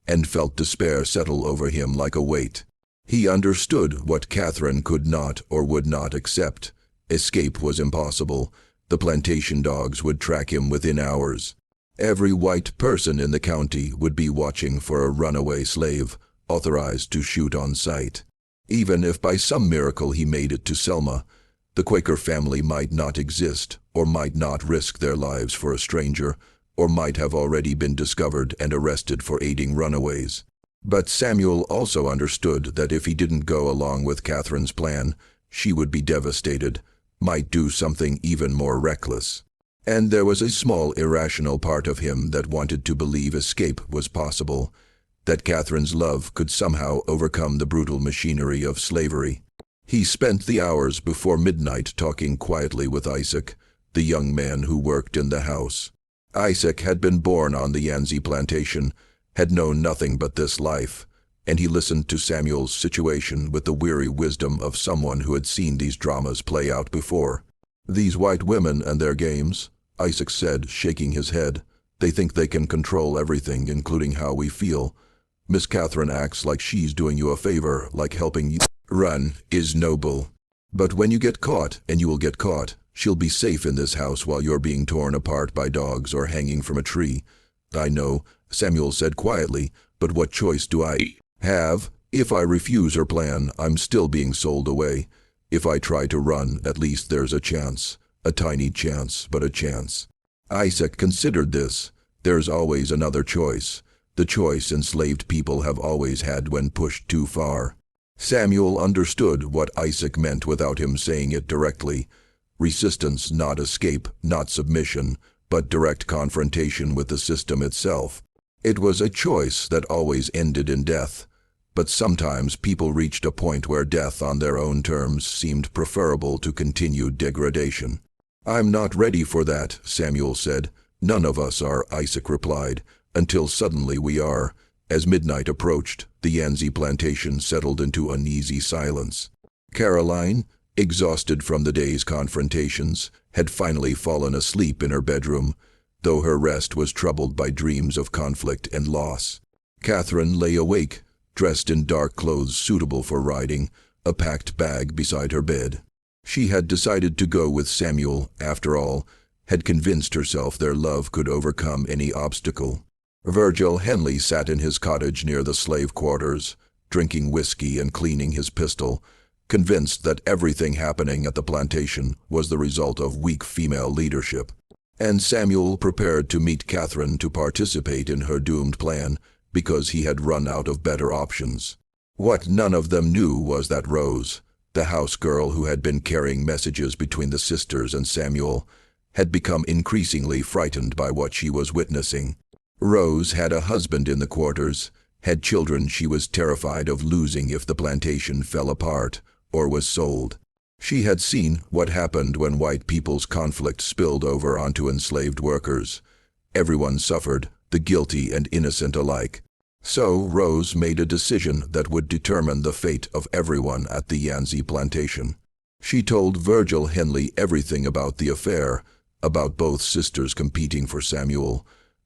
and felt despair settle over him like a weight. He understood what Catherine could not or would not accept. Escape was impossible. The plantation dogs would track him within hours. Every white person in the county would be watching for a runaway slave, authorized to shoot on sight. Even if by some miracle he made it to Selma, the Quaker family might not exist, or might not risk their lives for a stranger, or might have already been discovered and arrested for aiding runaways. But Samuel also understood that if he didn't go along with Catherine's plan, she would be devastated, might do something even more reckless. And there was a small irrational part of him that wanted to believe escape was possible, that Catherine's love could somehow overcome the brutal machinery of slavery. He spent the hours before midnight talking quietly with Isaac, the young man who worked in the house. Isaac had been born on the Yanzi plantation, had known nothing but this life, and he listened to Samuel's situation with the weary wisdom of someone who had seen these dramas play out before. "These white women and their games," Isaac said, shaking his head. "They think they can control everything, including how we feel. Miss Catherine acts like she's doing you a favor, like helping you run is noble. But when you get caught, and you will get caught, she'll be safe in this house while you're being torn apart by dogs or hanging from a tree." "I know," Samuel said quietly, "but what choice do I have? If I refuse her plan, I'm still being sold away. If I try to run, at least there's a chance. A tiny chance, but a chance." Isaac considered this. There's always another choice. The choice enslaved people have always had when pushed too far. Samuel understood what Isaac meant without him saying it directly. Resistance, not escape, not submission, but direct confrontation with the system itself. It was a choice that always ended in death. But sometimes people reached a point where death on their own terms seemed preferable to continued degradation. "I'm not ready for that," Samuel said. "None of us are," Isaac replied, "until suddenly we are." As midnight approached, the Yanzi plantation settled into uneasy silence. Caroline, exhausted from the day's confrontations, had finally fallen asleep in her bedroom, though her rest was troubled by dreams of conflict and loss. Catherine lay awake, dressed in dark clothes suitable for riding, a packed bag beside her bed. She had decided to go with Samuel, after all, had convinced herself their love could overcome any obstacle. Virgil Henley sat in his cottage near the slave quarters, drinking whiskey and cleaning his pistol, convinced that everything happening at the plantation was the result of weak female leadership. And Samuel prepared to meet Catherine to participate in her doomed plan, because he had run out of better options. What none of them knew was that Rose, the house girl who had been carrying messages between the sisters and Samuel, had become increasingly frightened by what she was witnessing. Rose had a husband in the quarters, had children she was terrified of losing if the plantation fell apart or was sold. She had seen what happened when white people's conflict spilled over onto enslaved workers. Everyone suffered, the guilty and innocent alike. So Rose made a decision that would determine the fate of everyone at the Yanzi plantation. She told Virgil Henley everything about the affair, about both sisters competing for Samuel,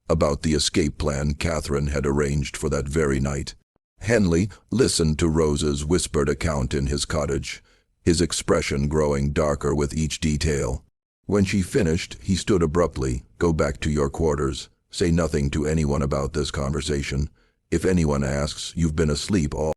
about the escape plan Catherine had arranged for that very night. Henley listened to Rose's whispered account in his cottage, his expression growing darker with each detail. When she finished, he stood abruptly. "Go back to your quarters. Say nothing to anyone about this conversation. If anyone asks, you've been asleep all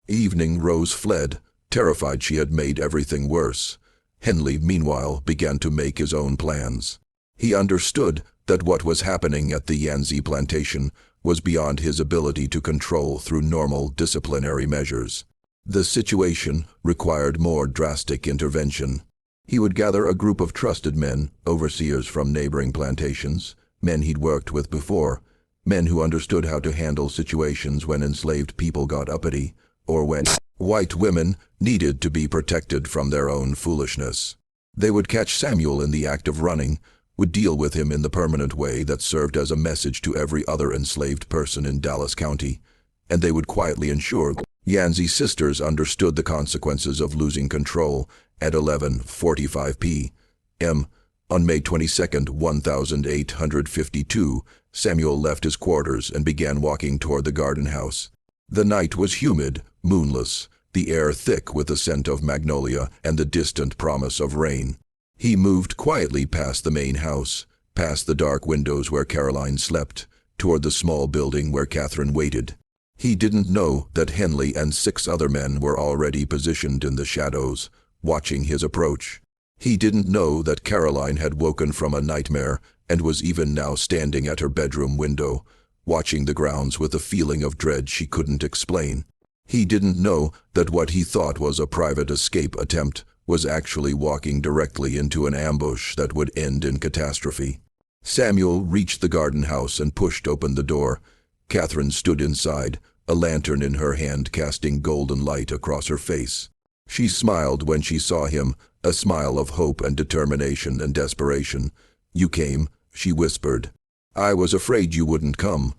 evening." Rose fled, terrified she had made everything worse. Henley, meanwhile, began to make his own plans. He understood that what was happening at the Yanzi plantation was beyond his ability to control through normal disciplinary measures. The situation required more drastic intervention. He would gather a group of trusted men, overseers from neighboring plantations, men he'd worked with before, men who understood how to handle situations when enslaved people got uppity, or when white women needed to be protected from their own foolishness. They would catch Samuel in the act of running, would deal with him in the permanent way that served as a message to every other enslaved person in Dallas County, and they would quietly ensure Yanzi sisters understood the consequences of losing control. At 11:45 p.m. on May 22, 1852, Samuel left his quarters and began walking toward the garden house. The night was humid, moonless, the air thick with the scent of magnolia and the distant promise of rain. He moved quietly past the main house, past the dark windows where Caroline slept, toward the small building where Catherine waited. He didn't know that Henley and 6 other men were already positioned in the shadows, watching his approach. He didn't know that Caroline had woken from a nightmare and was even now standing at her bedroom window, watching the grounds with a feeling of dread she couldn't explain. He didn't know that what he thought was a private escape attempt was actually walking directly into an ambush that would end in catastrophe. Samuel reached the garden house and pushed open the door. Catherine stood inside, a lantern in her hand casting golden light across her face. She smiled when she saw him, a smile of hope and determination and desperation. "You came," she whispered. "I was afraid you wouldn't come."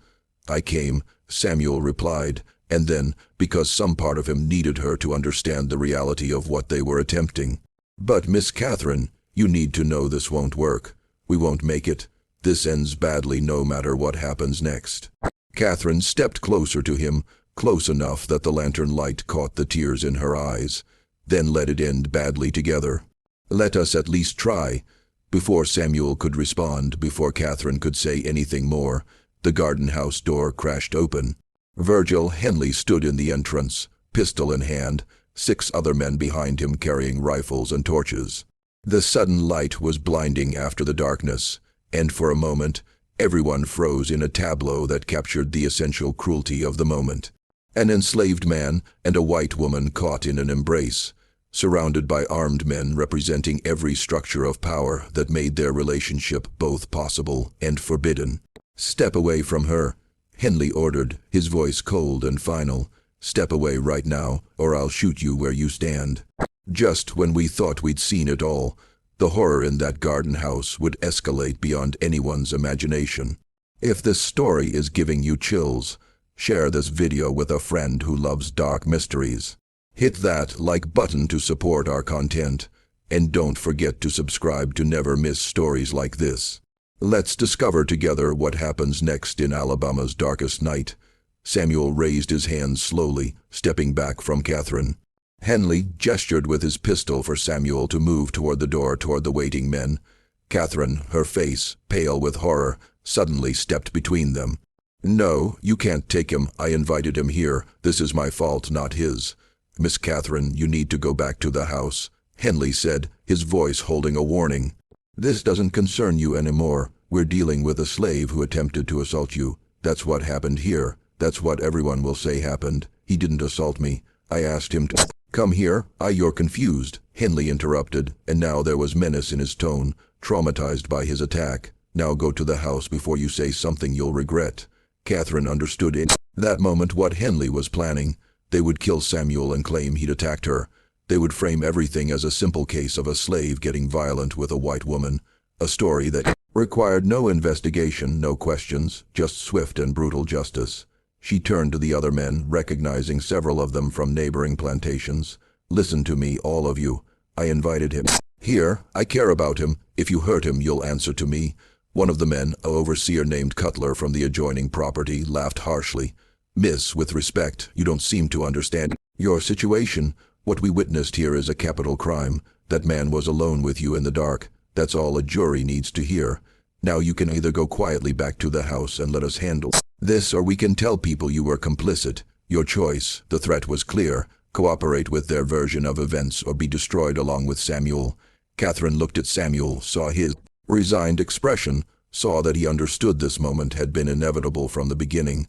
"I came," Samuel replied, and then, because some part of him needed her to understand the reality of what they were attempting. "But Miss Catherine, you need to know this won't work. We won't make it. This ends badly no matter what happens next." Catherine stepped closer to him, close enough that the lantern light caught the tears in her eyes. "Then let it end badly together. Let us at least try." Before Samuel could respond, before Catherine could say anything more, the garden house door crashed open. Virgil Henley stood in the entrance, pistol in hand, 6 other men behind him carrying rifles and torches. The sudden light was blinding after the darkness, and for a moment, everyone froze in a tableau that captured the essential cruelty of the moment. An enslaved man and a white woman caught in an embrace, surrounded by armed men representing every structure of power that made their relationship both possible and forbidden. "Step away from her," Henley ordered, his voice cold and final. "Step away right now, or I'll shoot you where you stand." Just when we thought we'd seen it all, the horror in that garden house would escalate beyond anyone's imagination. If this story is giving you chills, share this video with a friend who loves dark mysteries. Hit that like button to support our content, and don't forget to subscribe to never miss stories like this. Let's discover together what happens next in Alabama's darkest night. Samuel raised his hands slowly, stepping back from Catherine. Henley gestured with his pistol for Samuel to move toward the door toward the waiting men. Catherine, her face pale with horror, suddenly stepped between them. "No, you can't take him. I invited him here. This is my fault, not his." "Miss Catherine, you need to go back to the house," Henley said, his voice holding a warning. "This doesn't concern you anymore. We're dealing with a slave who attempted to assault you. That's what happened here. That's what everyone will say happened. He didn't assault me. I asked him to come here." "You're confused," Henley interrupted, and now there was menace in his tone, traumatized by his attack. "Now go to the house before you say something you'll regret." Catherine understood in that moment what Henley was planning. They would kill Samuel and claim he'd attacked her. They would frame everything as a simple case of a slave getting violent with a white woman, a story that required no investigation, no questions, just swift and brutal justice. She turned to the other men, recognizing several of them from neighboring plantations. "Listen to me, all of you. I invited him here. I care about him. If you hurt him, you'll answer to me." One of the men, an overseer named Cutler from the adjoining property, laughed harshly. "Miss, with respect, you don't seem to understand your situation. What we witnessed here is a capital crime. That man was alone with you in the dark. That's all a jury needs to hear. Now you can either go quietly back to the house and let us handle this, or we can tell people you were complicit. Your choice." The threat was clear. Cooperate with their version of events or be destroyed along with Samuel. Catherine looked at Samuel, saw his resigned expression, saw that he understood this moment had been inevitable from the beginning.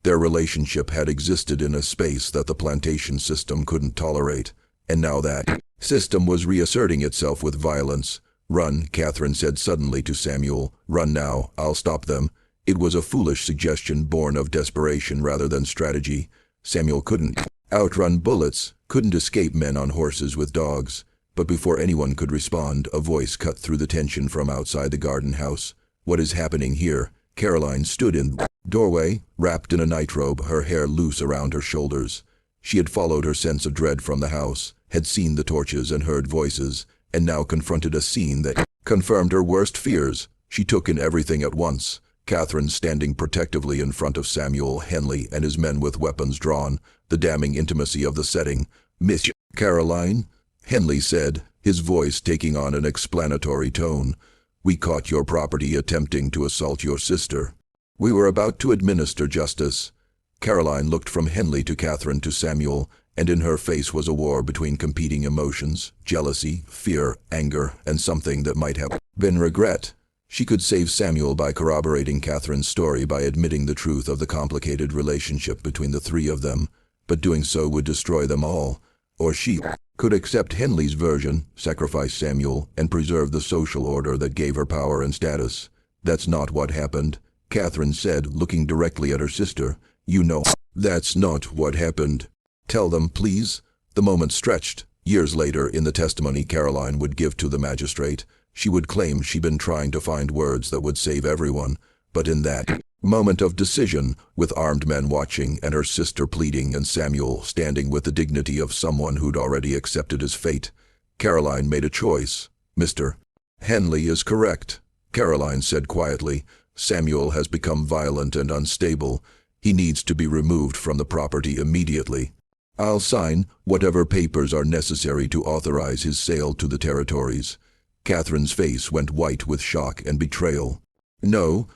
Their relationship had existed in a space that the plantation system couldn't tolerate, and now that system was reasserting itself with violence. "Run," Catherine said suddenly to Samuel. "Run now, I'll stop them." It was a foolish suggestion born of desperation rather than strategy. Samuel couldn't outrun bullets, couldn't escape men on horses with dogs. But before anyone could respond, a voice cut through the tension from outside the garden house. "What is happening here?" Caroline stood in the doorway, wrapped in a nightrobe, her hair loose around her shoulders. She had followed her sense of dread from the house, had seen the torches and heard voices, and now confronted a scene that confirmed her worst fears. She took in everything at once. Catherine standing protectively in front of Samuel, Henley and his men with weapons drawn, the damning intimacy of the setting. "Miss Caroline," Henley said, his voice taking on an explanatory tone, "we caught your property attempting to assault your sister. We were about to administer justice." Caroline looked from Henley to Catherine to Samuel, and in her face was a war between competing emotions, jealousy, fear, anger, and something that might have been regret. She could save Samuel by corroborating Catherine's story, by admitting the truth of the complicated relationship between the three of them, but doing so would destroy them all. Or she could accept Henley's version, sacrifice Samuel, and preserve the social order that gave her power and status. "That's not what happened," Catherine said, looking directly at her sister. "You know that's not what happened. Tell them, please." The moment stretched. Years later, in the testimony Caroline would give to the magistrate, she would claim she'd been trying to find words that would save everyone. But in that moment of decision, with armed men watching and her sister pleading and Samuel standing with the dignity of someone who'd already accepted his fate, Caroline made a choice. "Mr. Henley is correct," Caroline said quietly. "Samuel has become violent and unstable. He needs to be removed from the property immediately. I'll sign whatever papers are necessary to authorize his sale to the territories." Catherine's face went white with shock and betrayal. No,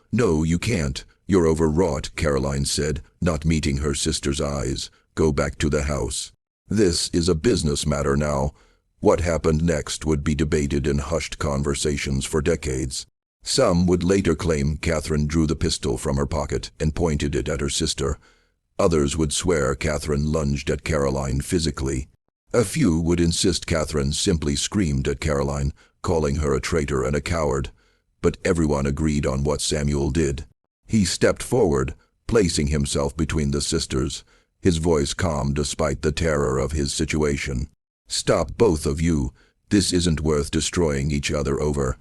you can't. You're overwrought," Caroline said, not meeting her sister's eyes. "Go back to the house. This is a business matter now." What happened next would be debated in hushed conversations for decades. Some would later claim Catherine drew the pistol from her pocket and pointed it at her sister. Others would swear Catherine lunged at Caroline physically. A few would insist Catherine simply screamed at Caroline, calling her a traitor and a coward. But everyone agreed on what Samuel did. He stepped forward, placing himself between the sisters, his voice calm despite the terror of his situation. "Stop, both of you. This isn't worth destroying each other over.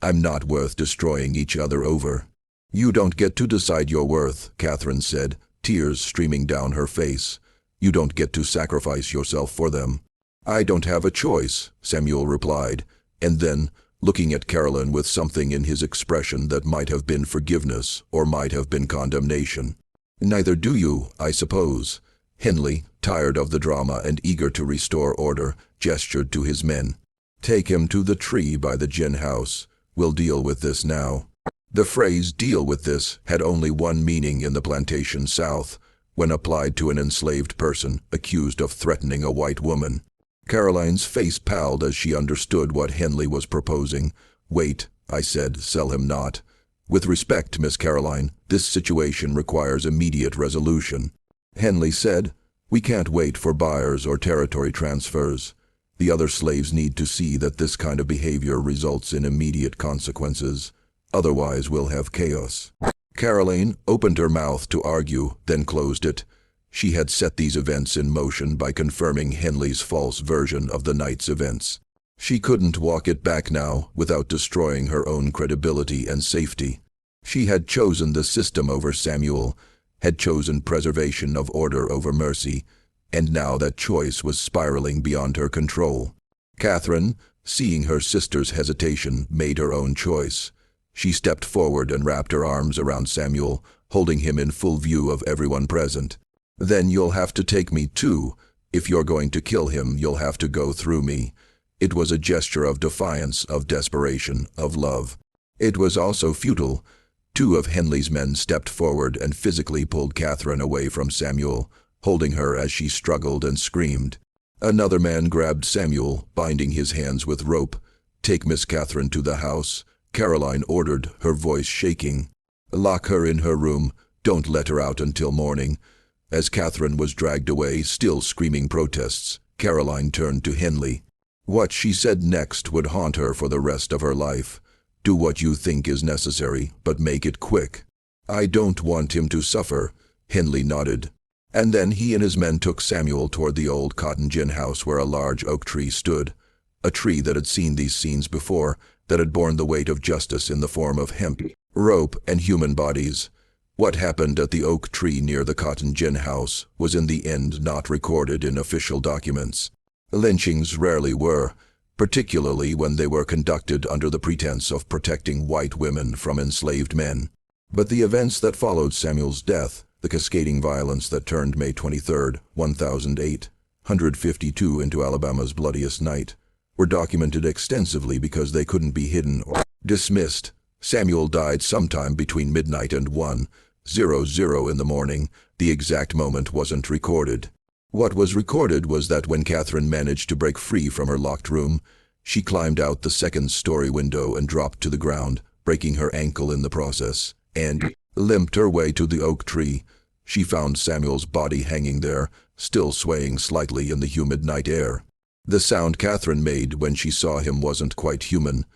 I'm not worth destroying each other over." "You don't get to decide your worth," Catherine said, tears streaming down her face. "You don't get to sacrifice yourself for them." "I don't have a choice," Samuel replied, and then, looking at Caroline with something in his expression that might have been forgiveness or might have been condemnation. "Neither do you, I suppose." Henley, tired of the drama and eager to restore order, gestured to his men. "Take him to the tree by the gin house. We'll deal with this now." The phrase "deal with this" had only one meaning in the plantation South, when applied to an enslaved person accused of threatening a white woman. Caroline's face palled as she understood what Henley was proposing. "Wait," I said, "sell him not. With respect, Miss Caroline, this situation requires immediate resolution." Henley said, "We can't wait for buyers or territory transfers. The other slaves need to see that this kind of behavior results in immediate consequences. Otherwise we'll have chaos." Caroline opened her mouth to argue, then closed it. She had set these events in motion by confirming Henley's false version of the night's events. She couldn't walk it back now without destroying her own credibility and safety. She had chosen the system over Samuel, had chosen preservation of order over mercy, and now that choice was spiraling beyond her control. Catherine, seeing her sister's hesitation, made her own choice. She stepped forward and wrapped her arms around Samuel, holding him in full view of everyone present. "Then you'll have to take me too. If you're going to kill him, you'll have to go through me." It was a gesture of defiance, of desperation, of love. It was also futile. Two of Henley's men stepped forward and physically pulled Catherine away from Samuel, holding her as she struggled and screamed. Another man grabbed Samuel, binding his hands with rope. "Take Miss Catherine to the house," Caroline ordered, her voice shaking. "Lock her in her room. Don't let her out until morning." As Catherine was dragged away, still screaming protests, Caroline turned to Henley. What she said next would haunt her for the rest of her life. "Do what you think is necessary, but make it quick." "I don't want him to suffer," Henley nodded. And then he and his men took Samuel toward the old cotton gin house where a large oak tree stood. A tree that had seen these scenes before, that had borne the weight of justice in the form of hemp, rope, and human bodies. What happened at the oak tree near the cotton gin house was in the end not recorded in official documents. Lynchings rarely were, particularly when they were conducted under the pretense of protecting white women from enslaved men. But the events that followed Samuel's death, the cascading violence that turned May 23, 1852 into Alabama's bloodiest night, were documented extensively because they couldn't be hidden or dismissed. Samuel died sometime between midnight and 1:00 in the morning. The exact moment wasn't recorded. What was recorded was that when Catherine managed to break free from her locked room, she climbed out the second-story window and dropped to the ground, breaking her ankle in the process, and limped her way to the oak tree. She found Samuel's body hanging there, still swaying slightly in the humid night air. The sound Catherine made when she saw him wasn't quite human.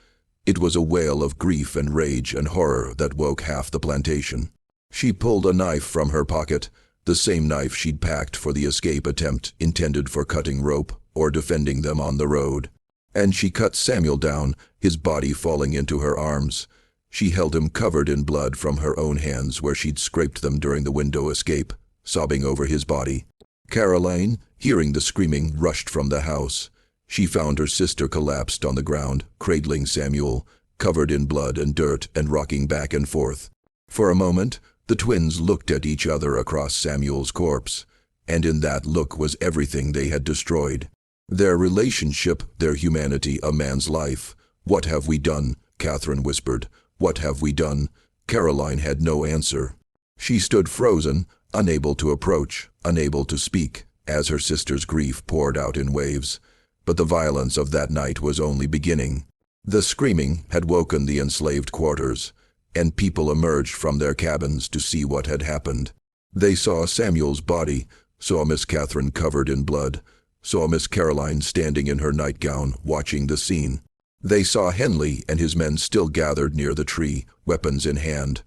It was a wail of grief and rage and horror that woke half the plantation. She pulled a knife from her pocket, the same knife she'd packed for the escape attempt intended for cutting rope or defending them on the road. And she cut Samuel down, his body falling into her arms. She held him covered in blood from her own hands where she'd scraped them during the window escape, sobbing over his body. Caroline, hearing the screaming, rushed from the house. She found her sister collapsed on the ground, cradling Samuel, covered in blood and dirt and rocking back and forth. For a moment, the twins looked at each other across Samuel's corpse, and in that look was everything they had destroyed. Their relationship, their humanity, a man's life. "What have we done?" Catherine whispered. "What have we done?" Caroline had no answer. She stood frozen, unable to approach, unable to speak, as her sister's grief poured out in waves. But the violence of that night was only beginning. The screaming had woken the enslaved quarters, and people emerged from their cabins to see what had happened. They saw Samuel's body, saw Miss Catherine covered in blood, saw Miss Caroline standing in her nightgown, watching the scene. They saw Henley and his men still gathered near the tree, weapons in hand.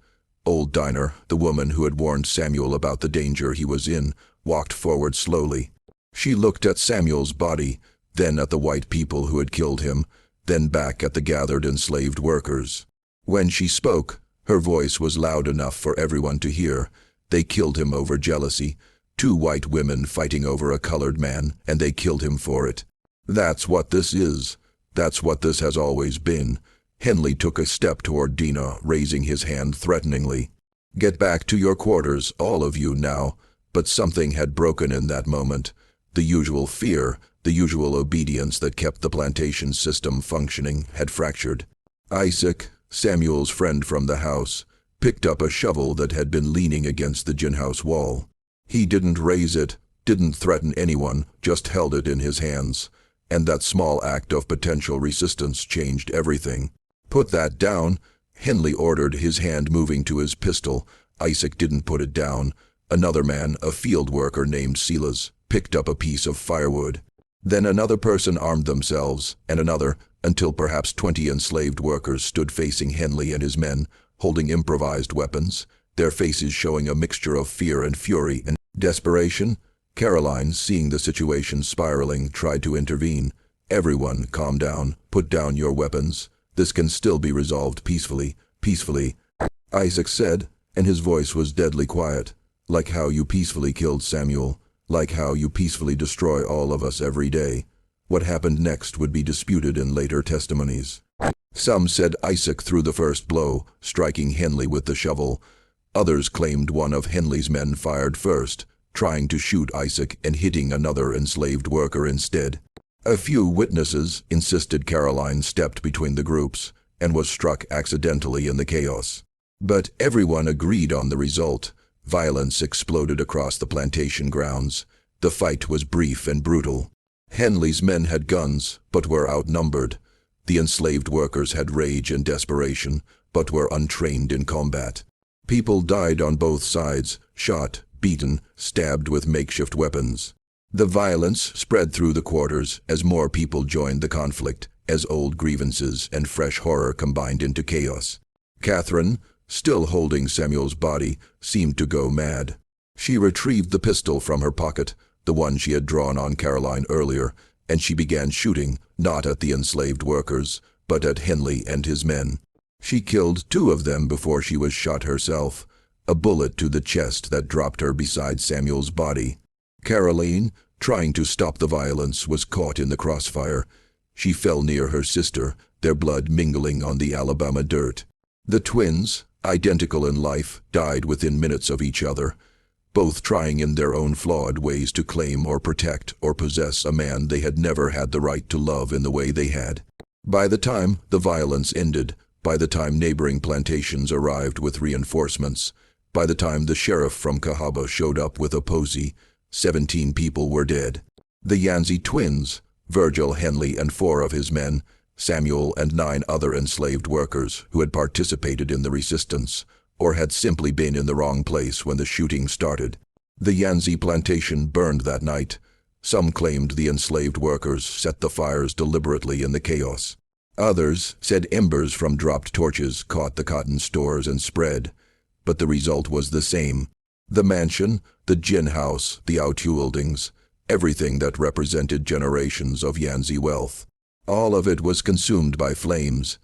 Old Dinah, the woman who had warned Samuel about the danger he was in, walked forward slowly. She looked at Samuel's body, then at the white people who had killed him, then back at the gathered enslaved workers. When she spoke, her voice was loud enough for everyone to hear. "They killed him over jealousy. 2 white women fighting over a colored man, and they killed him for it. That's what this is. That's what this has always been." Henley took a step toward Dinah, raising his hand threateningly. "Get back to your quarters, all of you now." But something had broken in that moment. The usual fear, the usual obedience that kept the plantation system functioning, had fractured. Isaac, Samuel's friend from the house, picked up a shovel that had been leaning against the gin house wall. He didn't raise it, didn't threaten anyone, just held it in his hands. And that small act of potential resistance changed everything. "Put that down," Henley ordered, his hand moving to his pistol. Isaac didn't put it down. Another man, a field worker named Silas, picked up a piece of firewood. Then another person armed themselves, and another, until perhaps 20 enslaved workers stood facing Henley and his men, holding improvised weapons, their faces showing a mixture of fear and fury and desperation. Caroline, seeing the situation spiraling, tried to intervene. "Everyone, calm down. Put down your weapons. This can still be resolved peacefully, peacefully," Isaac said, and his voice was deadly quiet. "Like how you peacefully killed Samuel. Like how you peacefully destroy all of us every day." What happened next would be disputed in later testimonies. Some said Isaac threw the first blow, striking Henley with the shovel. Others claimed one of Henley's men fired first, trying to shoot Isaac and hitting another enslaved worker instead. A few witnesses insisted Caroline stepped between the groups and was struck accidentally in the chaos. But everyone agreed on the result. Violence exploded across the plantation grounds. The fight was brief and brutal. Henley's men had guns, but were outnumbered. The enslaved workers had rage and desperation, but were untrained in combat. People died on both sides, shot, beaten, stabbed with makeshift weapons. The violence spread through the quarters as more people joined the conflict, as old grievances and fresh horror combined into chaos. Catherine, still holding Samuel's body, seemed to go mad. She retrieved the pistol from her pocket, the one she had drawn on Caroline earlier, and she began shooting, not at the enslaved workers, but at Henley and his men. She killed 2 of them before she was shot herself, a bullet to the chest that dropped her beside Samuel's body. Caroline, trying to stop the violence, was caught in the crossfire. She fell near her sister, their blood mingling on the Alabama dirt. The twins, identical in life, died within minutes of each other, both trying in their own flawed ways to claim or protect or possess a man they had never had the right to love in the way they had. By the time the violence ended, by the time neighboring plantations arrived with reinforcements, by the time the sheriff from Cahaba showed up with a posy, 17 people were dead. The Yancey twins, Virgil Henley and 4 of his men, Samuel and 9 other enslaved workers who had participated in the resistance, or had simply been in the wrong place when the shooting started. The Yancey plantation burned that night. Some claimed the enslaved workers set the fires deliberately in the chaos. Others said embers from dropped torches caught the cotton stores and spread. But the result was the same. The mansion, the gin house, the outbuildings, everything that represented generations of Yancey wealth. All of it was consumed by flames.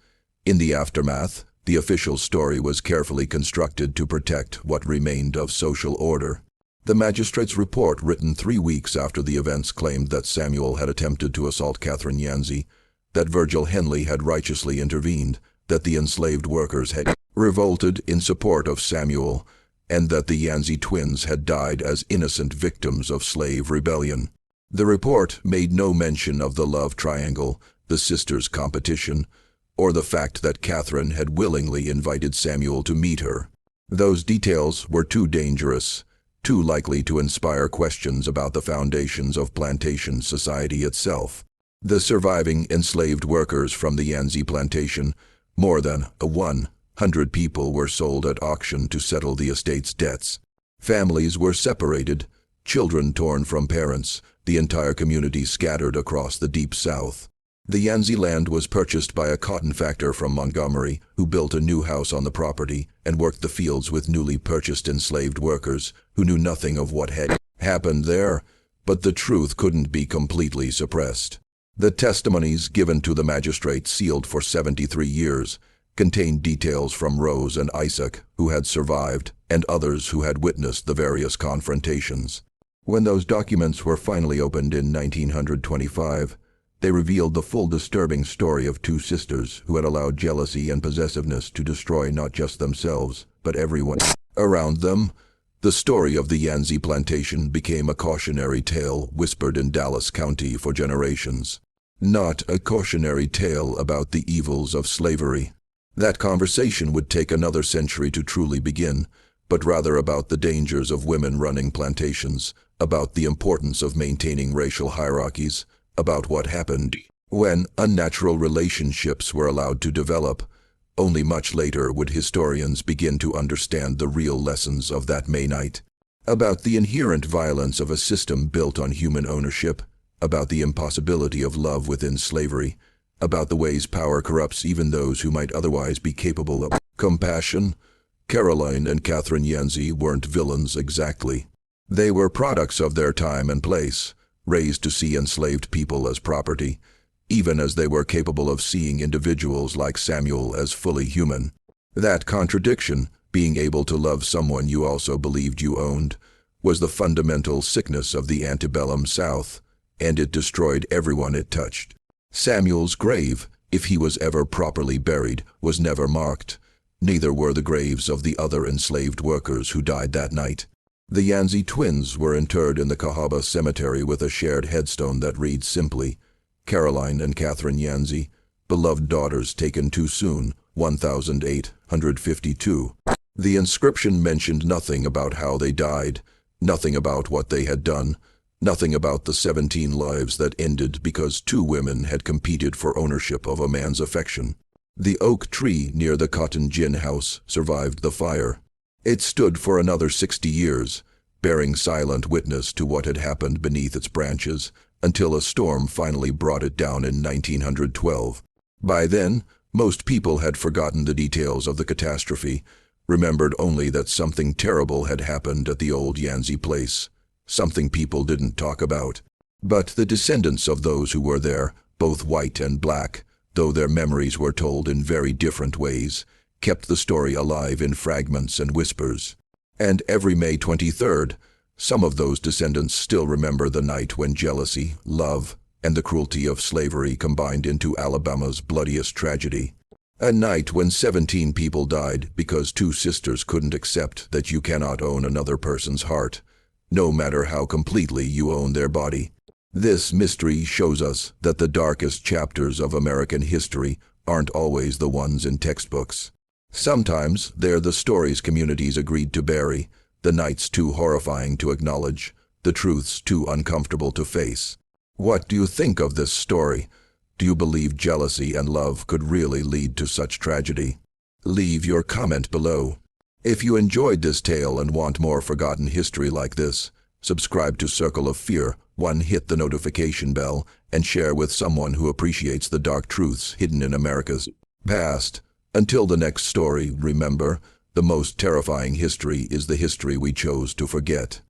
In the aftermath, the official story was carefully constructed to protect what remained of social order. The magistrate's report, written 3 weeks after the events, claimed that Samuel had attempted to assault Catherine Yancey, that Virgil Henley had righteously intervened, that the enslaved workers had revolted in support of Samuel, and that the Yancey twins had died as innocent victims of slave rebellion. The report made no mention of the love triangle, the sisters' competition, or the fact that Catherine had willingly invited Samuel to meet her. Those details were too dangerous, too likely to inspire questions about the foundations of plantation society itself. The surviving enslaved workers from the Yancey plantation, more than 100 people, were sold at auction to settle the estate's debts. Families were separated, children torn from parents, the entire community scattered across the Deep South. The Yancey land was purchased by a cotton factor from Montgomery, who built a new house on the property and worked the fields with newly purchased enslaved workers who knew nothing of what had happened there, but the truth couldn't be completely suppressed. The testimonies given to the magistrate, sealed for 73 years, contained details from Rose and Isaac, who had survived, and others who had witnessed the various confrontations. When those documents were finally opened in 1925, they revealed the full disturbing story of 2 sisters who had allowed jealousy and possessiveness to destroy not just themselves, but everyone around them. The story of the Yancey plantation became a cautionary tale whispered in Dallas County for generations. Not a cautionary tale about the evils of slavery. That conversation would take another century to truly begin, but rather about the dangers of women running plantations, about the importance of maintaining racial hierarchies, about what happened when unnatural relationships were allowed to develop. Only much later would historians begin to understand the real lessons of that May night. About the inherent violence of a system built on human ownership, about the impossibility of love within slavery, about the ways power corrupts even those who might otherwise be capable of compassion. Caroline and Catherine Yancey weren't villains exactly. They were products of their time and place, raised to see enslaved people as property, even as they were capable of seeing individuals like Samuel as fully human. That contradiction, being able to love someone you also believed you owned, was the fundamental sickness of the antebellum South, and it destroyed everyone it touched. Samuel's grave, if he was ever properly buried, was never marked. Neither were the graves of the other enslaved workers who died that night. The Yancey twins were interred in the Cahaba cemetery with a shared headstone that reads simply, Caroline and Catherine Yancey, beloved daughters taken too soon, 1852. The inscription mentioned nothing about how they died, nothing about what they had done, Nothing about the 17 lives that ended because two women had competed for ownership of a man's affection. The oak tree near the cotton gin house survived the fire. It stood for another 60 years, bearing silent witness to what had happened beneath its branches, until a storm finally brought it down in 1912. By then, most people had forgotten the details of the catastrophe, remembered only that something terrible had happened at the old Yanzi place, something people didn't talk about. But the descendants of those who were there, both white and black, though their memories were told in very different ways, kept the story alive in fragments and whispers. And every May 23rd, some of those descendants still remember the night when jealousy, love, and the cruelty of slavery combined into Alabama's bloodiest tragedy. A night when 17 people died because two sisters couldn't accept that you cannot own another person's heart, no matter how completely you own their body. This mystery shows us that the darkest chapters of American history aren't always the ones in textbooks. Sometimes they're the stories communities agreed to bury, the nights too horrifying to acknowledge, the truths too uncomfortable to face. What do you think of this story? Do you believe jealousy and love could really lead to such tragedy? Leave your comment below. If you enjoyed this tale and want more forgotten history like this, subscribe to Circle of Fear, hit the notification bell, and share with someone who appreciates the dark truths hidden in America's past. Until the next story, remember, the most terrifying history is the history we chose to forget.